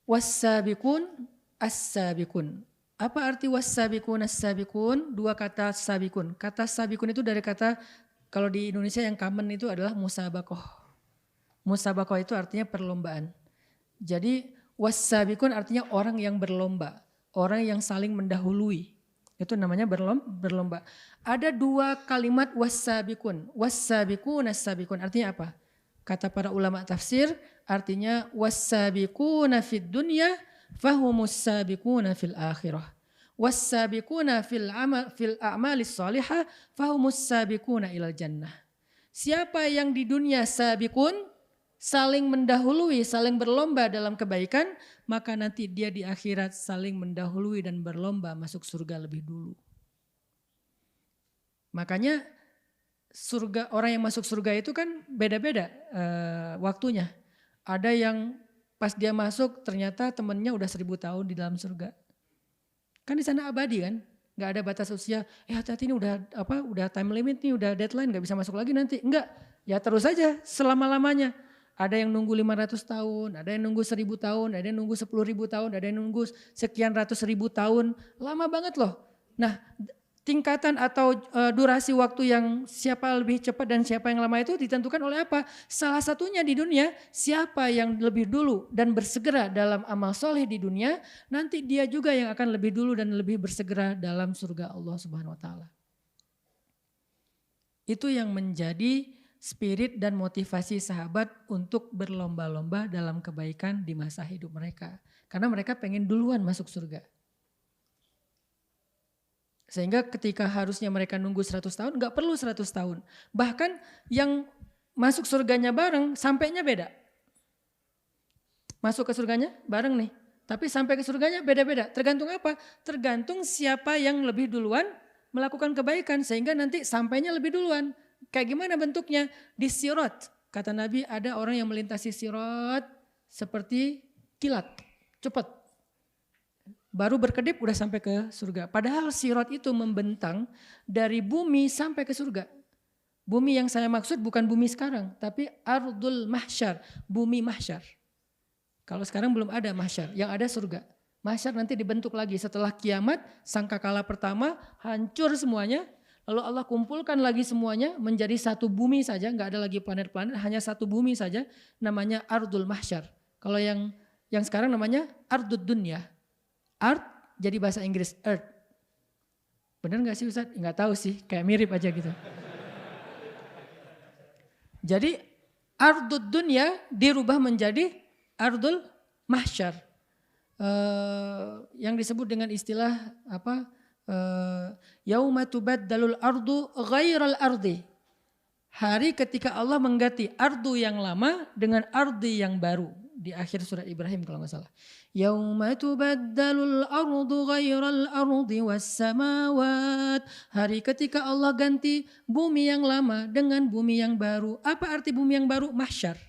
Was-sabiqun as-sabiqun. Apa arti was-sabiqun as-sabiqun? 2 kata sabiqun. Kata sabiqun itu dari kata, kalau di Indonesia yang common itu adalah musabaqah. Musabaqah itu artinya perlombaan. Jadi Was-sabiqun artinya orang yang berlomba, orang yang saling mendahului. Itu namanya berlomba. Ada dua kalimat was-sabiqun. Was-sabiqun as-sabiqun artinya apa? Kata para ulama tafsir artinya was-sabiquna fid dunya fahumus sabiquna fil akhirah. Was-sabiquna fil a'malis salihah fahumus sabiquna ilal jannah. Siapa yang di dunia sabiqun, saling mendahului, saling berlomba dalam kebaikan, maka nanti dia di akhirat saling mendahului dan berlomba masuk surga lebih dulu. Makanya surga, orang yang masuk surga itu kan beda-beda waktunya. Ada yang pas dia masuk ternyata temennya udah 1000 tahun di dalam surga. Kan di sana abadi kan, nggak ada batas usia. Hati-hati ini udah time limit nih, udah deadline, nggak bisa masuk lagi nanti. Enggak, ya terus saja selama-lamanya. Ada yang nunggu 500 tahun, ada yang nunggu 1000 tahun, ada yang nunggu 10.000 tahun, ada yang nunggu sekian ratus ribu tahun. Lama banget loh. Nah, tingkatan atau durasi waktu yang siapa lebih cepat dan siapa yang lama itu ditentukan oleh apa? Salah satunya di dunia, siapa yang lebih dulu dan bersegera dalam amal soleh di dunia, nanti dia juga yang akan lebih dulu dan lebih bersegera dalam surga Allah Subhanahu wa taala. Itu yang menjadi spirit dan motivasi sahabat untuk berlomba-lomba dalam kebaikan di masa hidup mereka. Karena mereka pengen duluan masuk surga. Sehingga ketika harusnya mereka nunggu 100 tahun, gak perlu 100 tahun. Bahkan yang masuk surganya bareng, sampainya beda. Masuk ke surganya bareng nih. Tapi sampai ke surganya beda-beda. Tergantung apa? Tergantung siapa yang lebih duluan melakukan kebaikan. Sehingga nanti sampainya lebih duluan. Kayak gimana bentuknya? Di sirat. Kata Nabi ada orang yang melintasi sirat seperti kilat. Cepat. Baru berkedip udah sampai ke surga. Padahal sirat itu membentang dari bumi sampai ke surga. Bumi yang saya maksud bukan bumi sekarang. Tapi ardul mahsyar. Bumi mahsyar. Kalau sekarang belum ada mahsyar. Yang ada surga. Mahsyar nanti dibentuk lagi setelah kiamat. Sangkakala pertama hancur semuanya. Lalu Allah kumpulkan lagi semuanya menjadi satu bumi saja. Gak ada lagi planet-planet. Hanya satu bumi saja. Namanya ardul mahsyar. Kalau yang sekarang namanya ardud dunya. Art jadi bahasa Inggris earth. Bener gak sih Ustaz? Gak tahu sih, kayak mirip aja gitu. Jadi ardud dunya dirubah menjadi ardul mahsyar. Yang disebut dengan istilah apa? Yauma tubaddalul ardu ghairal ardi. Hari ketika Allah mengganti ardu yang lama dengan ardi yang baru. Di akhir surat Ibrahim kalau gak salah. Yauma tubaddalul ardu ghairal ardi was samawat. Hari ketika Allah ganti bumi yang lama dengan bumi yang baru. Apa arti bumi yang baru? Mahsyar.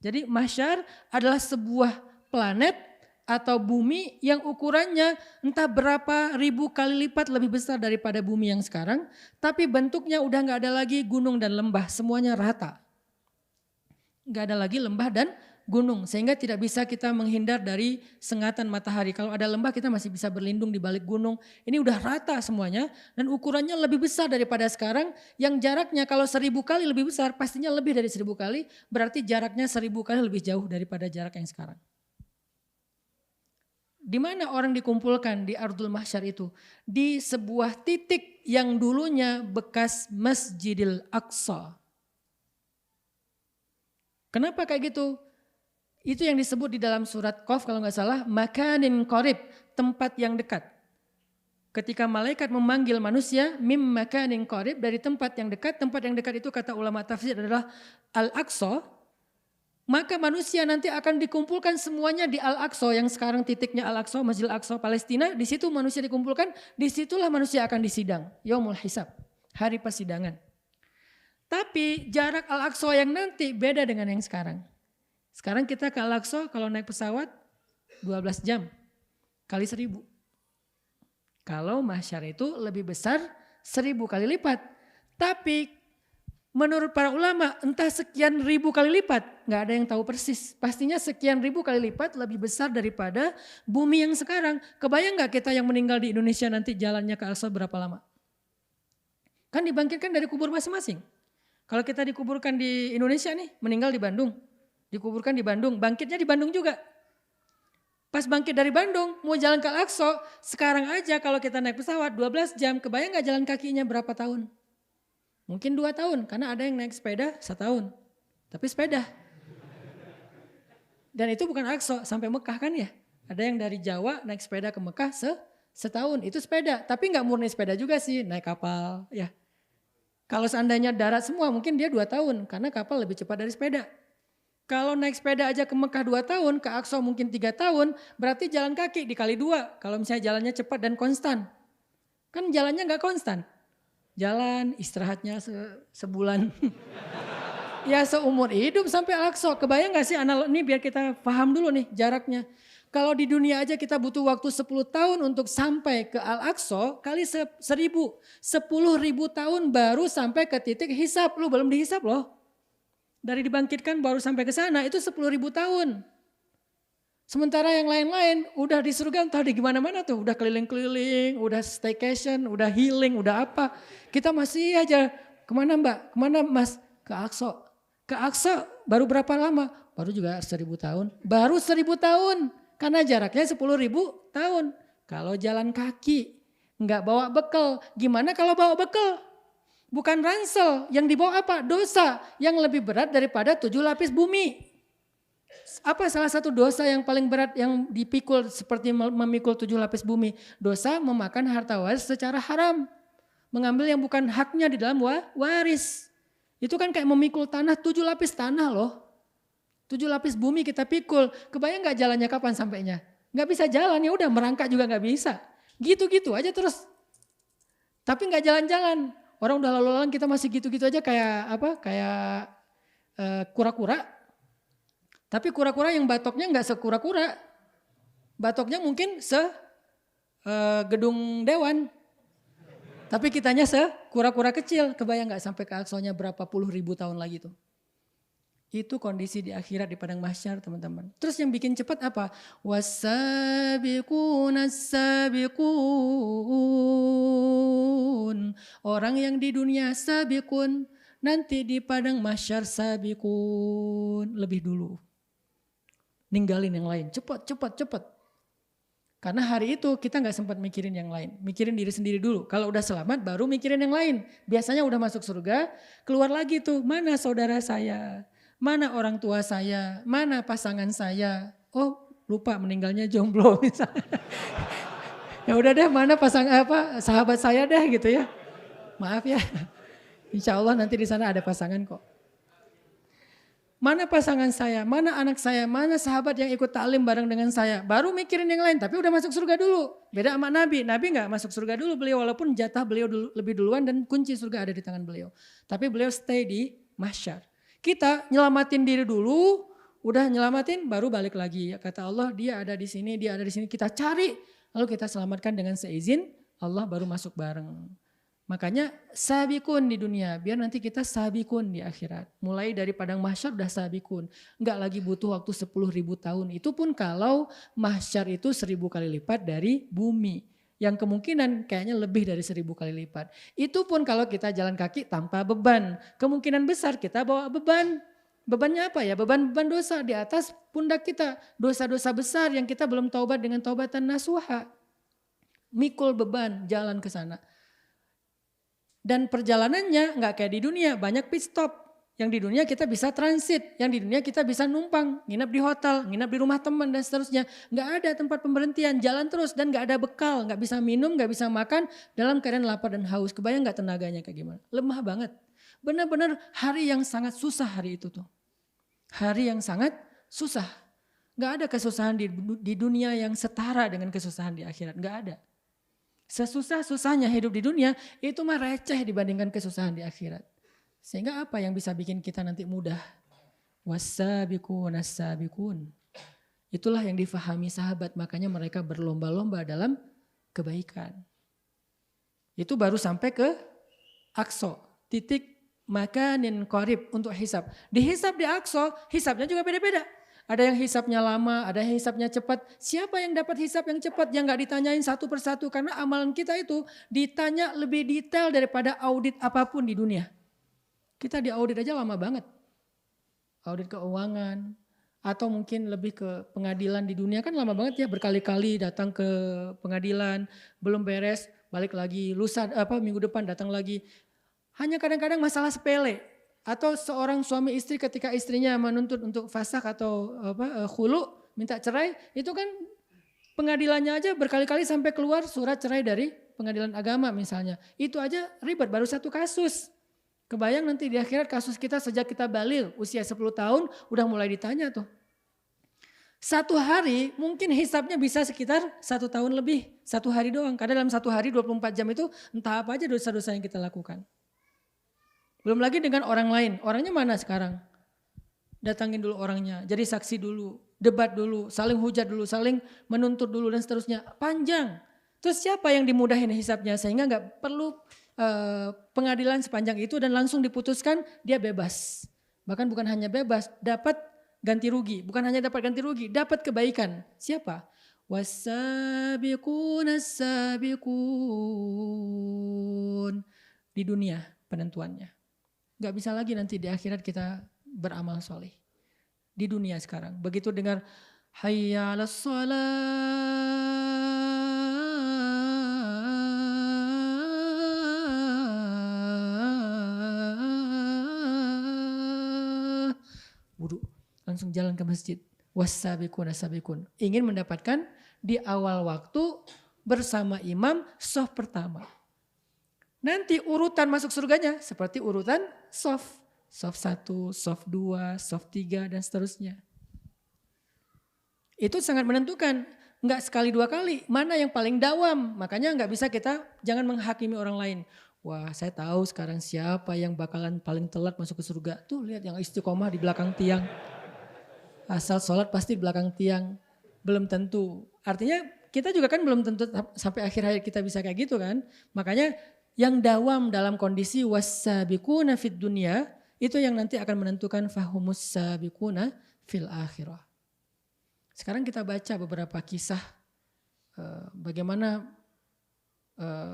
Jadi mahsyar adalah sebuah planet atau bumi yang ukurannya entah berapa ribu kali lipat lebih besar daripada bumi yang sekarang. Tapi bentuknya udah gak ada lagi gunung dan lembah. Semuanya rata. Gak ada lagi lembah dan gunung, sehingga tidak bisa kita menghindar dari sengatan matahari. Kalau ada lembah kita masih bisa berlindung di balik gunung. Ini udah rata semuanya dan ukurannya lebih besar daripada sekarang. Yang jaraknya kalau 1000 kali lebih besar, pastinya lebih dari 1000 kali. Berarti jaraknya 1000 kali lebih jauh daripada jarak yang sekarang. Di mana orang dikumpulkan di Ardul Mahsyar itu? Di sebuah titik yang dulunya bekas Masjidil Aqsa. Kenapa kayak gitu? Itu yang disebut di dalam surat Qaf kalau nggak salah, makanin qarib, tempat yang dekat. Ketika malaikat memanggil manusia, mim makanin qarib, dari tempat yang dekat itu kata ulama tafsir adalah Al-Aqsa, maka manusia nanti akan dikumpulkan semuanya di Al-Aqsa, yang sekarang titiknya Al-Aqsa, Masjid Al-Aqsa Palestina, di situ manusia dikumpulkan, disitulah manusia akan disidang, yaumul hisab, hari persidangan. Tapi jarak Al-Aqsa yang nanti beda dengan yang sekarang. Sekarang kita ke Al-Aqsa kalau naik pesawat 12 jam kali 1000. Kalau mahsyar itu lebih besar 1000 kali lipat. Tapi menurut para ulama entah sekian ribu kali lipat. Gak ada yang tahu persis. Pastinya sekian ribu kali lipat lebih besar daripada bumi yang sekarang. Kebayang gak kita yang meninggal di Indonesia nanti jalannya ke Al-Aqsa berapa lama? Kan dibangkitkan dari kubur masing-masing. Kalau kita dikuburkan di Indonesia nih, meninggal di Bandung. Dikuburkan di Bandung, bangkitnya di Bandung juga. Pas bangkit dari Bandung, mau jalan ke Al-Aqsa, sekarang aja kalau kita naik pesawat 12 jam, kebayang gak jalan kakinya berapa tahun? Mungkin 2 tahun, karena ada yang naik sepeda 1 tahun. Tapi sepeda. Dan itu bukan Al-Aqsa, sampai Mekah kan ya. Ada yang dari Jawa naik sepeda ke Mekah setahun, itu sepeda. Tapi gak murni sepeda juga sih, naik kapal ya. Kalau seandainya darat semua mungkin dia 2 tahun, karena kapal lebih cepat dari sepeda. Kalau naik sepeda aja ke Mekah 2 tahun, ke Aqsa mungkin 3 tahun, berarti jalan kaki dikali 2. Kalau misalnya jalannya cepat dan konstan. Kan jalannya gak konstan. Jalan, istirahatnya sebulan. Ya seumur hidup sampai Al-Aqsa. Kebayang gak sih ini biar kita paham dulu nih jaraknya. Kalau di dunia aja kita butuh waktu 10 tahun untuk sampai ke Al-Aqsa, kali 1000. 10.000 tahun baru sampai ke titik hisab. Lu belum dihisab loh. Dari dibangkitkan baru sampai ke sana itu 10.000 tahun. Sementara yang lain-lain udah di surga entah di gimana-mana tuh. Udah keliling-keliling, udah staycation, udah healing, udah apa. Kita masih aja kemana mbak, kemana mas? Ke Aqsa. Ke Aqsa baru berapa lama? Baru juga 1.000 tahun. Baru 1.000 tahun. Karena jaraknya 10.000 tahun. Kalau jalan kaki, nggak bawa bekal. Gimana kalau bawa bekal? Bukan ransel, yang dibawa apa? Dosa yang lebih berat daripada 7 lapis bumi. Apa salah satu dosa yang paling berat yang dipikul seperti memikul 7 lapis bumi? Dosa memakan harta waris secara haram. Mengambil yang bukan haknya di dalam waris. Itu kan kayak memikul tanah, 7 lapis tanah loh. 7 lapis bumi kita pikul. Kebayang gak jalannya kapan sampainya? Gak bisa jalan, ya udah merangkak juga gak bisa. Gitu-gitu aja terus. Tapi gak jalan-jalan. Orang udah lalu-lalang kita masih gitu-gitu aja kayak apa? Kayak kura-kura. Tapi kura-kura yang batoknya nggak sekura-kura. Batoknya mungkin gedung dewan. Tapi kitanya kura-kura kecil. Kebayang nggak sampai ke Aqsanya berapa puluh ribu tahun lagi tuh. Itu kondisi di akhirat di padang mahsyar teman-teman. Terus yang bikin cepat apa? Wasabiqun. Orang yang di dunia sabiqun, nanti di padang mahsyar sabiqun. Lebih dulu. Ninggalin yang lain. Cepat. Karena hari itu kita gak sempat mikirin yang lain. Mikirin diri sendiri dulu. Kalau udah selamat baru mikirin yang lain. Biasanya udah masuk surga, keluar lagi tuh. Mana saudara saya? Mana orang tua saya? Mana pasangan saya? Oh lupa meninggalnya jomblo misalnya. Ya udah deh mana sahabat saya deh gitu ya. Maaf ya. Insya Allah nanti di sana ada pasangan kok. Mana pasangan saya, mana anak saya, mana sahabat yang ikut taklim bareng dengan saya. Baru mikirin yang lain, tapi udah masuk surga dulu. Beda sama Nabi, Nabi gak masuk surga dulu beliau. Walaupun jatah beliau lebih duluan dan kunci surga ada di tangan beliau. Tapi beliau stay di mahsyar. Kita nyelamatin diri dulu, udah nyelamatin baru balik lagi. Kata Allah dia ada di sini, dia ada di sini. Kita cari, lalu kita selamatkan dengan seizin Allah baru masuk bareng. Makanya sabikun di dunia, biar nanti kita sabikun di akhirat. Mulai dari padang mahsyar udah sabikun. Enggak lagi butuh waktu 10.000 tahun. Itu pun kalau mahsyar itu 1.000 kali lipat dari bumi. Yang kemungkinan kayaknya lebih dari 1.000 kali lipat. Itu pun kalau kita jalan kaki tanpa beban. Kemungkinan besar kita bawa beban. Bebannya apa ya? Beban-beban dosa di atas pundak kita. Dosa-dosa besar yang kita belum taubat dengan taubatan nasuha. Mikul beban jalan ke sana. Dan perjalanannya nggak kayak di dunia, banyak pit stop. Yang di dunia kita bisa transit, yang di dunia kita bisa numpang, nginap di hotel, nginap di rumah teman dan seterusnya. Nggak ada tempat pemberhentian, jalan terus dan nggak ada bekal, nggak bisa minum, nggak bisa makan dalam keadaan lapar dan haus. Kebayang nggak tenaganya kayak gimana? Lemah banget. Benar-benar hari yang sangat susah hari itu tuh. Hari yang sangat susah. Nggak ada kesusahan di dunia yang setara dengan kesusahan di akhirat, nggak ada. Sesusah-susahnya hidup di dunia itu mah receh dibandingkan kesusahan di akhirat. Sehingga apa yang bisa bikin kita nanti mudah? Wasabiqun as-sabiqun. Itulah yang difahami sahabat, makanya mereka berlomba-lomba dalam kebaikan. Itu baru sampai ke Aqsa, titik makanin qarib untuk hisab. Dihisab di Aqsa, hisabnya juga beda-beda. Ada yang hisapnya lama, ada yang hisapnya cepat. Siapa yang dapat hisap yang cepat yang gak ditanyain satu persatu. Karena amalan kita itu ditanya lebih detail daripada audit apapun di dunia. Kita diaudit aja lama banget. Audit keuangan, atau mungkin lebih ke pengadilan di dunia kan lama banget ya, berkali-kali datang ke pengadilan, belum beres, balik lagi, minggu depan datang lagi. Hanya kadang-kadang masalah sepele atau seorang suami istri ketika istrinya menuntut untuk fasakh atau khulu, minta cerai, itu kan pengadilannya aja berkali-kali sampai keluar surat cerai dari pengadilan agama misalnya. Itu aja ribet, baru satu kasus. Kebayang nanti di akhirat kasus kita sejak kita baligh usia 10 tahun udah mulai ditanya tuh. Satu hari mungkin hisabnya bisa sekitar 1 tahun lebih. 1 hari doang. Karena dalam 1 hari 24 jam itu entah apa aja dosa-dosa yang kita lakukan. Belum lagi dengan orang lain. Orangnya mana sekarang? Datangin dulu orangnya. Jadi saksi dulu. Debat dulu. Saling hujat dulu. Saling menuntut dulu dan seterusnya. Panjang. Terus siapa yang dimudahin hisabnya sehingga gak perlu pengadilan sepanjang itu dan langsung diputuskan dia bebas. Bahkan bukan hanya bebas, dapat ganti rugi. Bukan hanya dapat ganti rugi, dapat kebaikan. Siapa? Was-sabiqun as-sabiqun. Di dunia penentuannya. Gak bisa lagi nanti di akhirat kita beramal soleh. Di dunia sekarang. Begitu dengar hayya 'alas shalah. Wudu, langsung jalan ke masjid. Was-sabiqun as-sabiqun. Ingin mendapatkan di awal waktu bersama imam shaf pertama. Nanti urutan masuk surganya seperti urutan shaf. Shaf 1, shaf 2, shaf 3 dan seterusnya. Itu sangat menentukan. Enggak sekali 2 kali. Mana yang paling dawam. Makanya enggak bisa kita jangan menghakimi orang lain. Wah, saya tahu sekarang siapa yang bakalan paling telat masuk ke surga. Tuh lihat yang istiqomah di belakang tiang. Asal sholat pasti di belakang tiang. Belum tentu. Artinya kita juga kan belum tentu sampai akhir hayat kita bisa kayak gitu kan. Makanya yang dawam dalam kondisi was-sabiquna fid dunya itu yang nanti akan menentukan fahumus sabiquna fil akhirah. Sekarang kita baca beberapa kisah bagaimana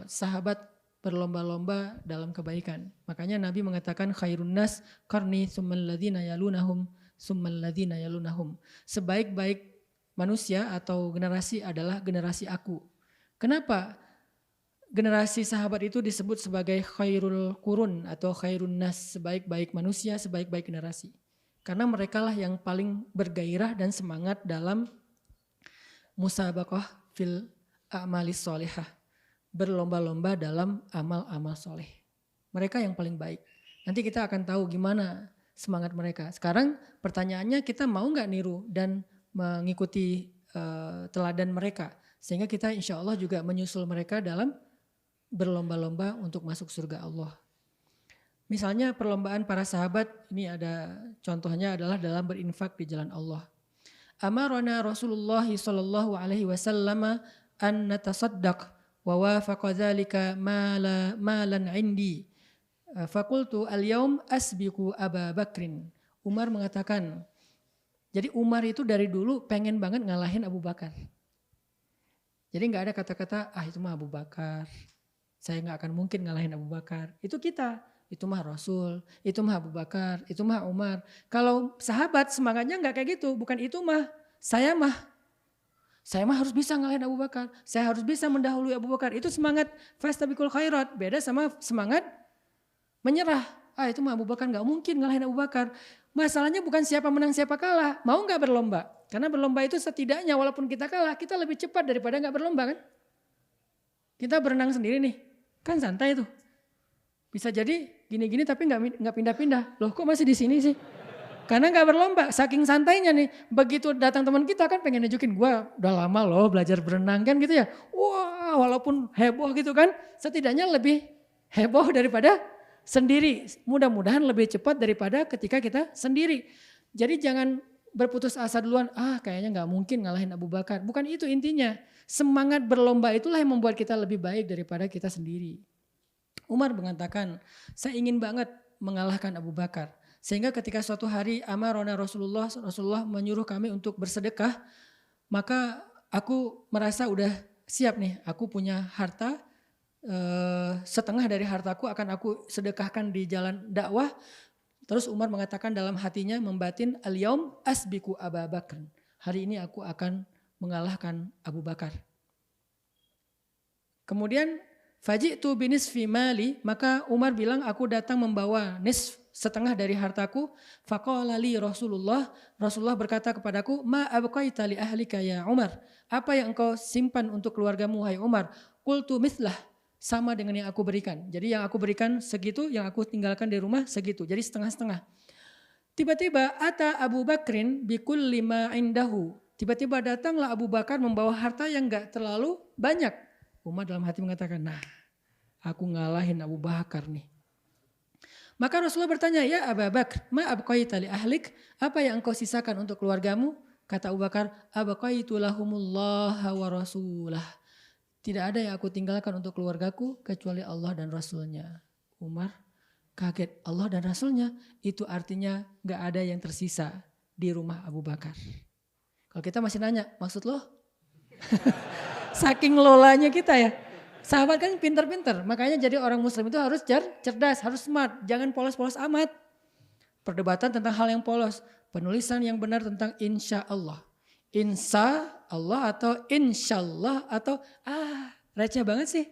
sahabat berlomba-lomba dalam kebaikan. Makanya Nabi mengatakan khairun nas qarni tsummal ladzina yalunahum tsummal ladzina yalunahum. Sebaik-baik manusia atau generasi adalah generasi aku. Kenapa generasi sahabat itu disebut sebagai khairul qurun atau khairun nas, sebaik-baik manusia, sebaik-baik generasi? Karena merekalah yang paling bergairah dan semangat dalam musabaqah fil a'malis sholihah. Berlomba-lomba dalam amal-amal soleh. Mereka yang paling baik. Nanti kita akan tahu gimana semangat mereka. Sekarang pertanyaannya kita mau gak niru dan mengikuti teladan mereka. Sehingga kita insya Allah juga menyusul mereka dalam berlomba-lomba untuk masuk surga Allah. Misalnya perlombaan para sahabat, ini ada contohnya adalah dalam berinfak di jalan Allah. Amarona Rasulullah sallallahu alaihi wasallam an natasaddaq wa wafaqa dzalika malan indi. Fakultu al-yaum asbiqu Aba Bakrin. Umar mengatakan, jadi Umar itu dari dulu pengen banget ngalahin Abu Bakar. Jadi gak ada kata-kata, itu mah Abu Bakar. Saya gak akan mungkin ngalahin Abu Bakar. Itu kita, itu mah Rasul, itu mah Abu Bakar, itu mah Umar. Kalau sahabat semangatnya gak kayak gitu, bukan itu mah, saya mah harus bisa ngalahin Abu Bakar. Saya harus bisa mendahului Abu Bakar. Itu semangat fastabiqul khairat. Beda sama semangat menyerah. Itu mah Abu Bakar gak mungkin ngalahin Abu Bakar. Masalahnya bukan siapa menang siapa kalah. Mau gak berlomba? Karena berlomba itu setidaknya walaupun kita kalah, kita lebih cepat daripada gak berlomba kan. Kita berenang sendiri nih. Kan santai tuh. Bisa jadi gini-gini tapi gak pindah-pindah. Loh kok masih di sini sih? Karena gak berlomba, saking santainya nih. Begitu datang teman kita kan pengen nunjukin, gue udah lama loh belajar berenang kan gitu ya. Wah walaupun heboh gitu kan, setidaknya lebih heboh daripada sendiri. Mudah-mudahan lebih cepat daripada ketika kita sendiri. Jadi jangan berputus asa duluan, kayaknya gak mungkin ngalahin Abu Bakar. Bukan itu intinya. Semangat berlomba itulah yang membuat kita lebih baik daripada kita sendiri. Umar mengatakan, saya ingin banget mengalahkan Abu Bakar. Sehingga ketika suatu hari amarona Rasulullah menyuruh kami untuk bersedekah, maka aku merasa udah siap nih, aku punya harta, setengah dari hartaku akan aku sedekahkan di jalan dakwah, Terus Umar mengatakan dalam hatinya membatin al-yaum asbiku Abu Bakar. Hari ini aku akan mengalahkan Abu Bakar. Kemudian faji'tu binisfi mali, maka Umar bilang aku datang membawa setengah dari hartaku. Faqala li Rasulullah berkata kepadaku, ma abqaita li ahlika ya Umar? Apa yang engkau simpan untuk keluargamu hai Umar? Qultu mithlah, sama dengan yang aku berikan. Jadi yang aku berikan segitu, yang aku tinggalkan di rumah segitu. Jadi setengah-setengah. Tiba-tiba ata Abu Bakrin bikulli ma indahu. Tiba-tiba datanglah Abu Bakar membawa harta yang enggak terlalu banyak. Umar dalam hati mengatakan, nah aku ngalahin Abu Bakar nih. Maka Rasulullah bertanya, ya Abu Bakar, ma abqaita li ahlik? Apa yang engkau sisakan untuk keluargamu? Kata Abu Bakar, abqaitu lahumullah wa rasulah. Tidak ada yang aku tinggalkan untuk keluargaku kecuali Allah dan Rasulnya. Umar kaget, Allah dan Rasulnya itu artinya gak ada yang tersisa di rumah Abu Bakar. Kalau kita masih nanya, maksud lo? Saking lolanya kita ya. Sahabat kan pinter-pinter, makanya jadi orang muslim itu harus cerdas, harus smart. Jangan polos-polos amat. Perdebatan tentang hal yang polos. Penulisan yang benar tentang insya Allah. Insya Allah atau insya Allah atau receh banget sih.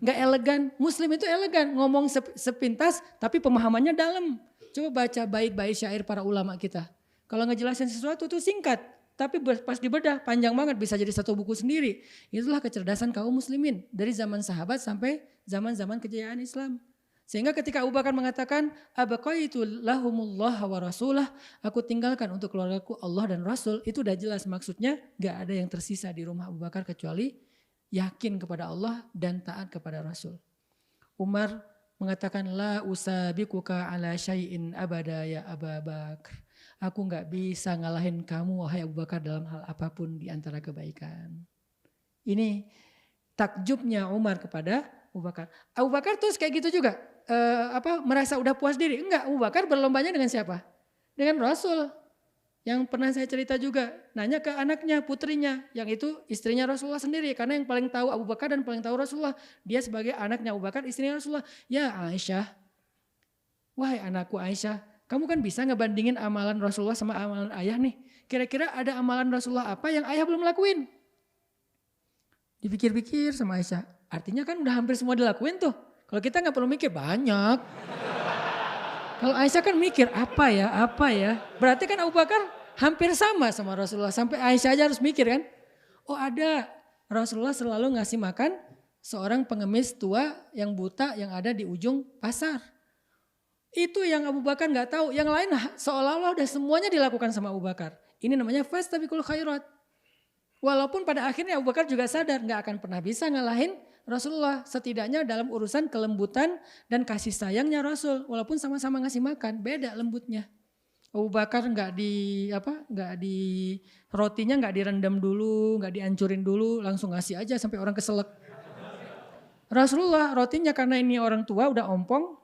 Gak elegan. Muslim itu elegan, ngomong sepintas tapi pemahamannya dalam. Coba baca bait-bait syair para ulama kita. Kalau ngejelasin sesuatu itu singkat. Tapi pas dibedah panjang banget, bisa jadi satu buku sendiri. Itulah kecerdasan kaum muslimin. Dari zaman sahabat sampai zaman-zaman kejayaan Islam. Sehingga ketika Abu Bakar mengatakan, abaqaitu lahumullah wa rasulah, aku tinggalkan untuk keluargaku Allah dan Rasul. Itu udah jelas maksudnya gak ada yang tersisa di rumah Abu Bakar kecuali yakin kepada Allah dan taat kepada Rasul. Umar mengatakan, la usabiquka ala syai'in abada ya Abu Bakar. Aku gak bisa ngalahin kamu wahai Abu Bakar dalam hal apapun di antara kebaikan. Ini takjubnya Umar kepada Abu Bakar. Abu Bakar terus kayak gitu juga. Merasa udah puas diri. Enggak, Abu Bakar berlombanya dengan siapa? Dengan Rasul. Yang pernah saya cerita juga. Nanya ke anaknya, putrinya. Yang itu istrinya Rasulullah sendiri. Karena yang paling tahu Abu Bakar dan paling tahu Rasulullah. Dia sebagai anaknya Abu Bakar, istrinya Rasulullah. Ya Aisyah. Wahai anakku Aisyah. Kamu kan bisa ngebandingin amalan Rasulullah sama amalan ayah nih. Kira-kira ada amalan Rasulullah apa yang ayah belum lakuin? Dipikir-pikir sama Aisyah. Artinya kan udah hampir semua dilakuin tuh. Kalau kita gak perlu mikir banyak. Kalau Aisyah kan mikir apa ya. Berarti kan Abu Bakar hampir sama Rasulullah. Sampai Aisyah aja harus mikir kan. Oh ada, Rasulullah selalu ngasih makan seorang pengemis tua yang buta yang ada di ujung pasar. Itu yang Abu Bakar gak tahu. Yang lain seolah-olah udah semuanya dilakukan sama Abu Bakar. Ini namanya fastabiqul khairat. Walaupun pada akhirnya Abu Bakar juga sadar gak akan pernah bisa ngalahin Rasulullah. Setidaknya dalam urusan kelembutan dan kasih sayangnya Rasul. Walaupun sama-sama ngasih makan, beda lembutnya. Abu Bakar rotinya gak direndam dulu, gak dihancurin dulu, langsung ngasih aja sampai orang keselak. Rasulullah rotinya karena ini orang tua udah ompong,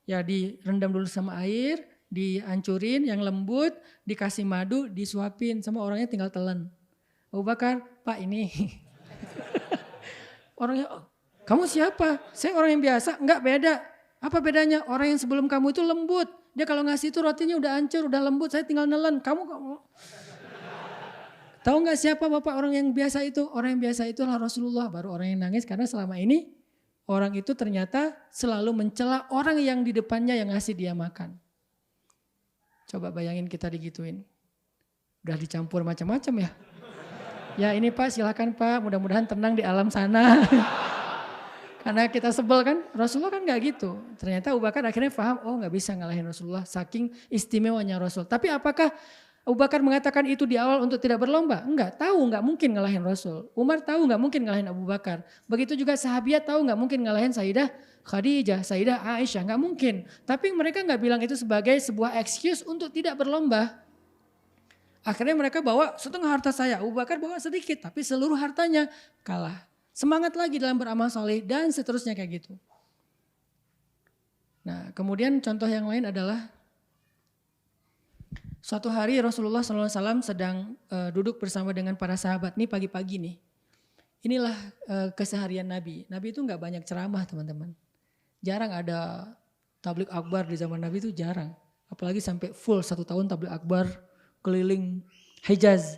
ya direndam dulu sama air, dihancurin yang lembut, dikasih madu, disuapin sama orangnya tinggal telan. Abu Bakar, Pak ini. Orangnya, kamu siapa? Saya orang yang biasa. Enggak, beda. Apa bedanya? Orang yang sebelum kamu itu lembut. Dia kalau ngasih itu rotinya udah hancur, udah lembut, saya tinggal nelen. Kamu tahu nggak siapa Bapak orang yang biasa itu? Orang yang biasa itu adalah Rasulullah. Baru orang yang nangis karena selama ini orang itu ternyata selalu mencela orang yang di depannya yang ngasih dia makan. Coba bayangin kita digituin. Udah dicampur macam-macam ya. Ya ini Pak, silakan Pak, mudah-mudahan tenang di alam sana. Karena kita sebel kan, Rasulullah kan gak gitu. Ternyata Abu Bakar akhirnya paham, oh gak bisa ngalahin Rasulullah, saking istimewanya Rasul. Tapi apakah Abu Bakar mengatakan itu di awal untuk tidak berlomba? Enggak, tahu gak mungkin ngalahin Rasul. Umar tahu gak mungkin ngalahin Abu Bakar. Begitu juga sahabiat tahu gak mungkin ngalahin Sayyidah Khadijah, Sayyidah Aisyah, gak mungkin. Tapi mereka gak bilang itu sebagai sebuah excuse untuk tidak berlomba. Akhirnya mereka bawa setengah harta saya, Abu Bakar bawa sedikit, tapi seluruh hartanya kalah. Semangat lagi dalam beramal soleh dan seterusnya kayak gitu. Nah kemudian contoh yang lain adalah suatu hari Rasulullah SAW sedang duduk bersama dengan para sahabat. Nih pagi-pagi nih, inilah keseharian Nabi. Nabi itu gak banyak ceramah teman-teman. Jarang ada tablik akbar di zaman Nabi itu jarang. Apalagi sampai full 1 tahun tabligh akbar keliling Hijaz.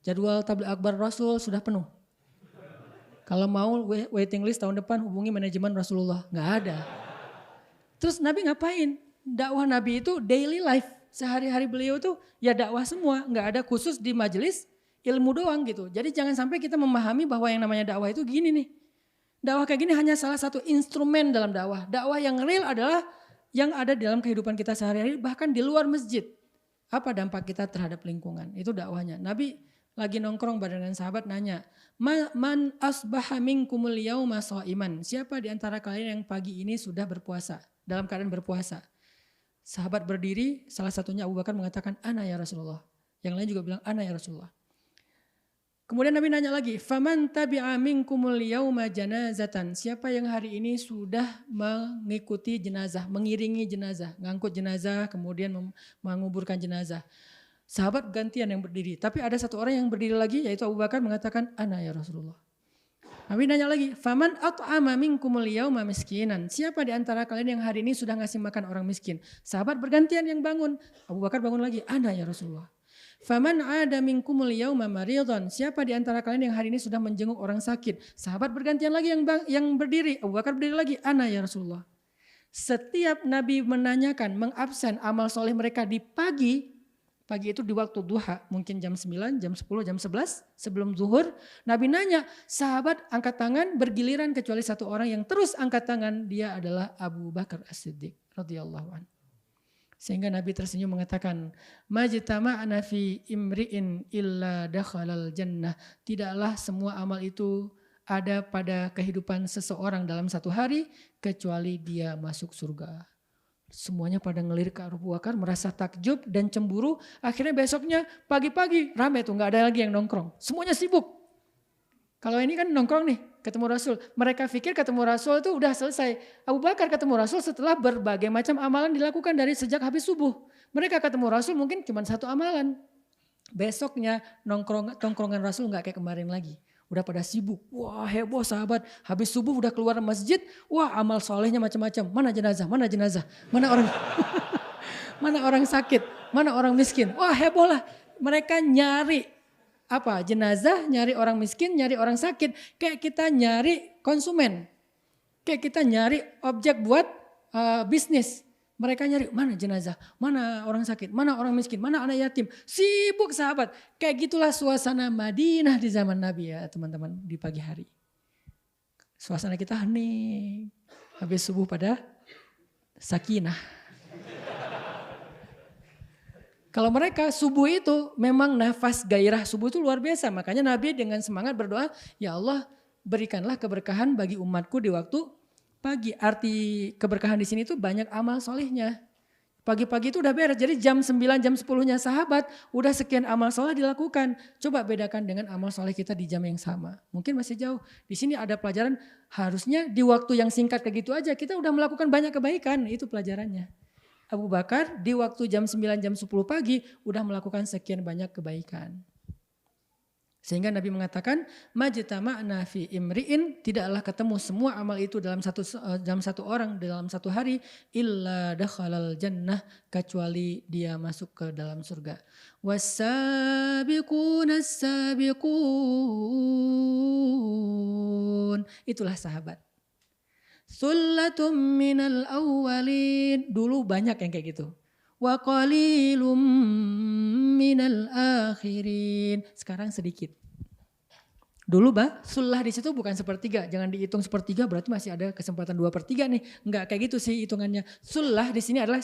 Jadwal tabligh akbar Rasul sudah penuh. Kalau mau waiting list tahun depan hubungi manajemen Rasulullah. Nggak ada. Terus Nabi ngapain? Dakwah Nabi itu daily life. Sehari-hari beliau tuh ya dakwah semua. Nggak ada khusus di majelis ilmu doang gitu. Jadi jangan sampai kita memahami bahwa yang namanya dakwah itu gini nih. Dakwah kayak gini hanya salah satu instrumen dalam dakwah. Dakwah yang real adalah yang ada dalam kehidupan kita sehari-hari bahkan di luar masjid. Apa dampak kita terhadap lingkungan? Itu dakwahnya. Nabi lagi nongkrong barengan sahabat nanya, "Man asbaha minkumul yauma shaiman?" Siapa di antara kalian yang pagi ini sudah berpuasa, dalam keadaan berpuasa? Sahabat berdiri, salah satunya Abu Bakar mengatakan, "Ana ya Rasulullah." Yang lain juga bilang, "Ana ya Rasulullah." Kemudian Nabi nanya lagi, "Faman tabi'a minkumul yauma janazatan?" Siapa yang hari ini sudah mengikuti jenazah, mengiringi jenazah, ngangkut jenazah, kemudian menguburkan jenazah. Sahabat gantian yang berdiri, tapi ada satu orang yang berdiri lagi yaitu Abu Bakar mengatakan, "Ana ya Rasulullah." Nabi nanya lagi, "Faman at'ama minkumul yauma miskinan?" Siapa di antara kalian yang hari ini sudah ngasih makan orang miskin? Sahabat bergantian yang bangun. Abu Bakar bangun lagi, "Ana ya Rasulullah." "Faman ada minkumul yauma maridhan?" Siapa di antara kalian yang hari ini sudah menjenguk orang sakit? Sahabat bergantian lagi yang berdiri. Abu Bakar berdiri lagi, "Ana ya Rasulullah." Setiap Nabi menanyakan, mengabsen amal soleh mereka di pagi itu di waktu duha, mungkin jam 9, jam 10, jam 11 sebelum zuhur. Nabi nanya, sahabat angkat tangan bergiliran kecuali satu orang yang terus angkat tangan, dia adalah Abu Bakar As-Siddiq radhiyallahu anhu. Sehingga Nabi tersenyum mengatakan, "Majtama'na fi imri'in illa dakhalal jannah." Tidaklah semua amal itu ada pada kehidupan seseorang dalam satu hari kecuali dia masuk surga. Semuanya pada ngelirik ke Abu Bakar, merasa takjub dan cemburu. Akhirnya besoknya pagi-pagi rame tuh, nggak ada lagi yang nongkrong. Semuanya sibuk. Kalau ini kan nongkrong nih, ketemu Rasul. Mereka pikir ketemu Rasul itu udah selesai. Abu Bakar ketemu Rasul setelah berbagai macam amalan dilakukan dari sejak habis subuh. Mereka ketemu Rasul mungkin cuma satu amalan. Besoknya tongkrongan Rasul nggak kayak kemarin lagi. Udah pada sibuk, wah heboh sahabat, habis subuh udah keluar masjid, wah amal solehnya macam-macam, mana jenazah, mana orang, mana orang sakit, mana orang miskin, wah heboh lah. Mereka nyari apa, jenazah, nyari orang miskin, nyari orang sakit, kayak kita nyari konsumen, kayak kita nyari objek buat bisnis. Mereka nyari mana jenazah, mana orang sakit, mana orang miskin, mana anak yatim. Sibuk sahabat. Kayak gitulah suasana Madinah di zaman Nabi ya teman-teman di pagi hari. Suasana kita hening. Habis subuh pada sakinah. Kalau mereka subuh itu memang nafas gairah subuh itu luar biasa. Makanya Nabi dengan semangat berdoa, "Ya Allah berikanlah keberkahan bagi umatku di waktu pagi." Arti keberkahan di sini tuh banyak amal solehnya. Pagi-pagi itu udah beres. Jadi jam 9, jam 10-nya sahabat udah sekian amal soleh dilakukan. Coba bedakan dengan amal soleh kita di jam yang sama. Mungkin masih jauh. Di sini ada pelajaran harusnya di waktu yang singkat kayak gitu aja kita udah melakukan banyak kebaikan. Itu pelajarannya. Abu Bakar di waktu jam 9, jam 10 pagi udah melakukan sekian banyak kebaikan. Sehingga Nabi mengatakan, "Majtama'na fi imri'in," tidaklah ketemu semua amal itu dalam satu orang dalam satu hari, illa dakhalal jannah, kecuali dia masuk ke dalam surga. Was-sabiquna as-sabiqun. Itulah sahabat. Sullatum minal awwalin. Dulu banyak yang kayak gitu. Wa qalilum minal akhirin. Sekarang sedikit. Dulu sullah di situ bukan sepertiga. Jangan dihitung sepertiga berarti masih ada kesempatan 2/3 nih. Enggak kayak gitu sih hitungannya. Sullah di sini adalah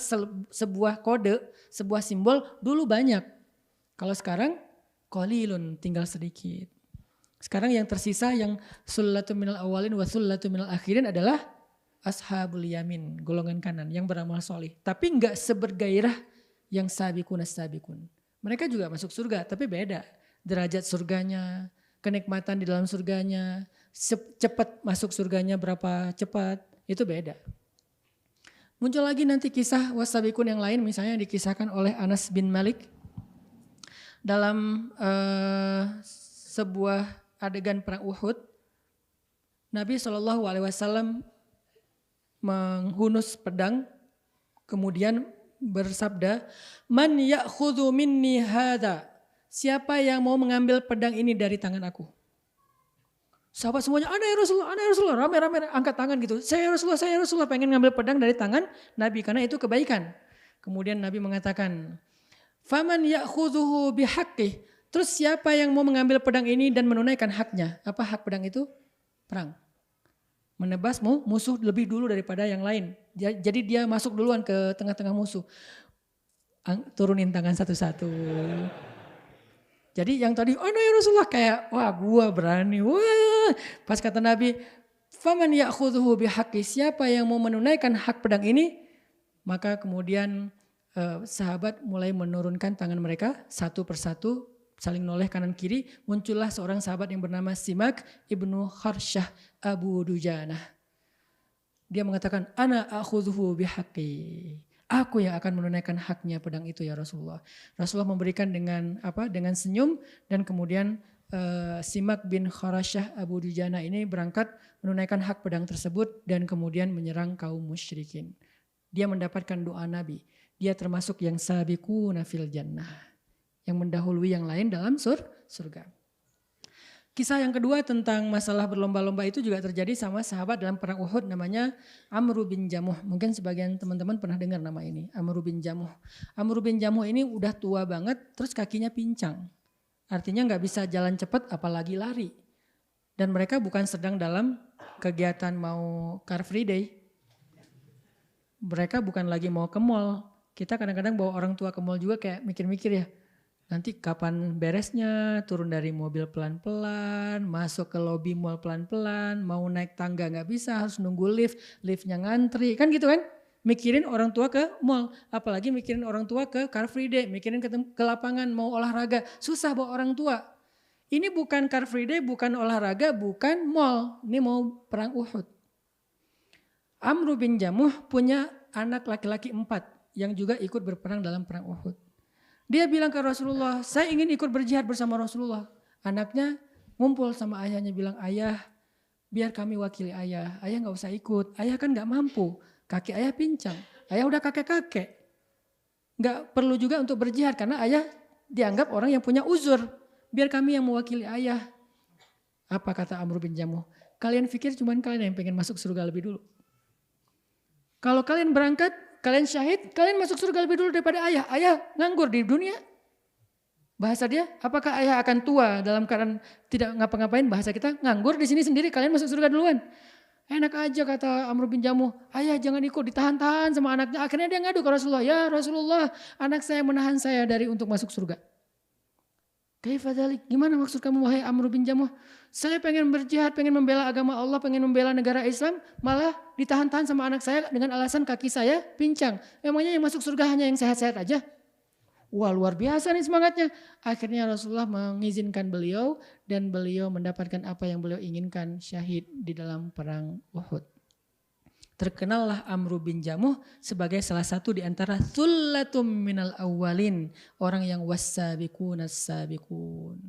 sebuah kode, sebuah simbol. Dulu banyak. Kalau sekarang qalilun, tinggal sedikit. Sekarang yang tersisa yang sullatum minal awwalin wa sullatum minal akhirin adalah ashabul yamin, golongan kanan yang beramal soleh. Tapi enggak sebergairah yang sabiqun as-sabiqun. Mereka juga masuk surga tapi beda. Derajat surganya, kenikmatan di dalam surganya, cepat masuk surganya berapa cepat, itu beda. Muncul lagi nanti kisah wasabiqun yang lain misalnya yang dikisahkan oleh Anas bin Malik. Dalam sebuah adegan perang Uhud, Nabi SAW menghunus pedang, kemudian bersabda, "Man ya'khudhu minni hadza?" Siapa yang mau mengambil pedang ini dari tangan aku? Sahabat semuanya, "Ana ya Rasulullah." Rame-rame angkat tangan gitu. Saya ya Rasulullah, pengen ngambil pedang dari tangan Nabi karena itu kebaikan. Kemudian Nabi mengatakan, "Faman ya'khudhuhu bihaqqih?" Terus siapa yang mau mengambil pedang ini dan menunaikan haknya? Apa hak pedang itu? Perang. Menebas musuh lebih dulu daripada yang lain. Jadi dia masuk duluan ke tengah-tengah musuh. Turunin tangan satu-satu. Jadi yang tadi, "Oh no ya Rasulullah," kayak, wah gua berani. Wah, pas kata Nabi, "Faman ya'khudhuhu bihaqqi?" Siapa yang mau menunaikan hak pedang ini? Maka kemudian sahabat mulai menurunkan tangan mereka satu persatu, saling noleh kanan kiri. Muncullah seorang sahabat yang bernama Simak ibnu Kharsyah Abu Dujanah. Dia mengatakan, "Ana akhudhuhu bihaqqi." Aku yang akan menunaikan haknya pedang itu ya Rasulullah. Rasulullah memberikan dengan senyum, dan kemudian Simak bin Kharsyah Abu Dujanah ini berangkat menunaikan hak pedang tersebut dan kemudian menyerang kaum musyrikin. Dia mendapatkan doa Nabi. Dia termasuk yang sabiquna fil jannah, yang mendahului yang lain dalam surga. Kisah yang kedua tentang masalah berlomba-lomba itu juga terjadi sama sahabat dalam perang Uhud, namanya Amr bin Jamuh. Mungkin sebagian teman-teman pernah dengar nama ini, Amr bin Jamuh. Amr bin Jamuh ini udah tua banget, terus kakinya pincang. Artinya nggak bisa jalan cepat apalagi lari. Dan mereka bukan sedang dalam kegiatan mau Car Free Day. Mereka bukan lagi mau ke mall. Kita kadang-kadang bawa orang tua ke mall juga kayak mikir-mikir ya. Nanti kapan beresnya, turun dari mobil pelan-pelan, masuk ke lobi mall pelan-pelan, mau naik tangga gak bisa, harus nunggu liftnya ngantri, kan gitu kan? Mikirin orang tua ke mall, apalagi mikirin orang tua ke Car Free Day, mikirin ke lapangan mau olahraga, susah bawa orang tua. Ini bukan Car Free Day, bukan olahraga, bukan mall, ini mau perang Uhud. Amr bin Jamuh punya anak laki-laki 4 yang juga ikut berperang dalam perang Uhud. Dia bilang ke Rasulullah, "Saya ingin ikut berjihad bersama Rasulullah." Anaknya ngumpul sama ayahnya bilang, "Ayah, biar kami wakili ayah. Ayah gak usah ikut, ayah kan gak mampu. Kaki ayah pincang, ayah udah kakek-kakek. Gak perlu juga untuk berjihad karena ayah dianggap orang yang punya uzur. Biar kami yang mewakili ayah." Apa kata Amr bin Jamuh? "Kalian pikir cuman kalian yang pengen masuk surga lebih dulu? Kalau kalian berangkat, kalian syahid, kalian masuk surga lebih dulu daripada ayah. Ayah nganggur di dunia." Bahasa dia, apakah ayah akan tua dalam keadaan tidak ngapa-ngapain? Bahasa kita, nganggur di sini sendiri, kalian masuk surga duluan. Enak aja kata Amr bin Jamuh, "Ayah jangan ikut, ditahan-tahan sama anaknya." Akhirnya dia ngadu ke Rasulullah, "Ya Rasulullah, anak saya menahan saya dari untuk masuk surga." Kaifa dzalik? Gimana maksud kamu wahai Amr bin Jamuh? Saya pengen berjihad, pengen membela agama Allah, pengen membela negara Islam, malah ditahan-tahan sama anak saya dengan alasan kaki saya pincang. Emangnya yang masuk surga hanya yang sehat-sehat aja? Wah, luar biasa nih semangatnya. Akhirnya Rasulullah mengizinkan beliau dan beliau mendapatkan apa yang beliau inginkan, syahid di dalam perang Uhud. Terkenallah Amr bin Jamuh sebagai salah satu di antara thullatum minal awwalin, orang yang wassabiqun as-sabiqun.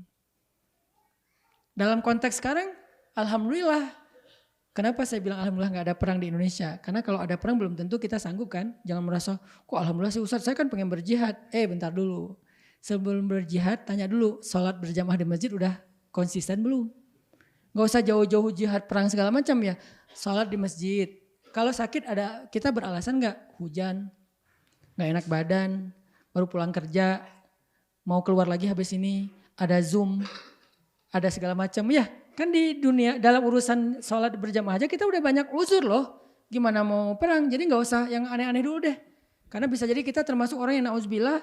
Dalam konteks sekarang, alhamdulillah. Kenapa saya bilang alhamdulillah gak ada perang di Indonesia? Karena kalau ada perang belum tentu kita sanggup kan. Jangan merasa, kok alhamdulillah sih Ustaz, saya kan pengen berjihad. Bentar dulu. Sebelum berjihad tanya dulu, sholat berjamaah di masjid udah konsisten belum? Gak usah jauh-jauh jihad perang segala macam ya. Sholat di masjid. Kalau sakit kita beralasan gak? Hujan, gak enak badan, baru pulang kerja, mau keluar lagi habis ini, ada Zoom, ada segala macam ya. Kan di dunia dalam urusan sholat berjamaah aja kita udah banyak uzur loh. Gimana mau perang? Jadi gak usah yang aneh-aneh dulu deh. Karena bisa jadi kita termasuk orang yang na'udzubillah,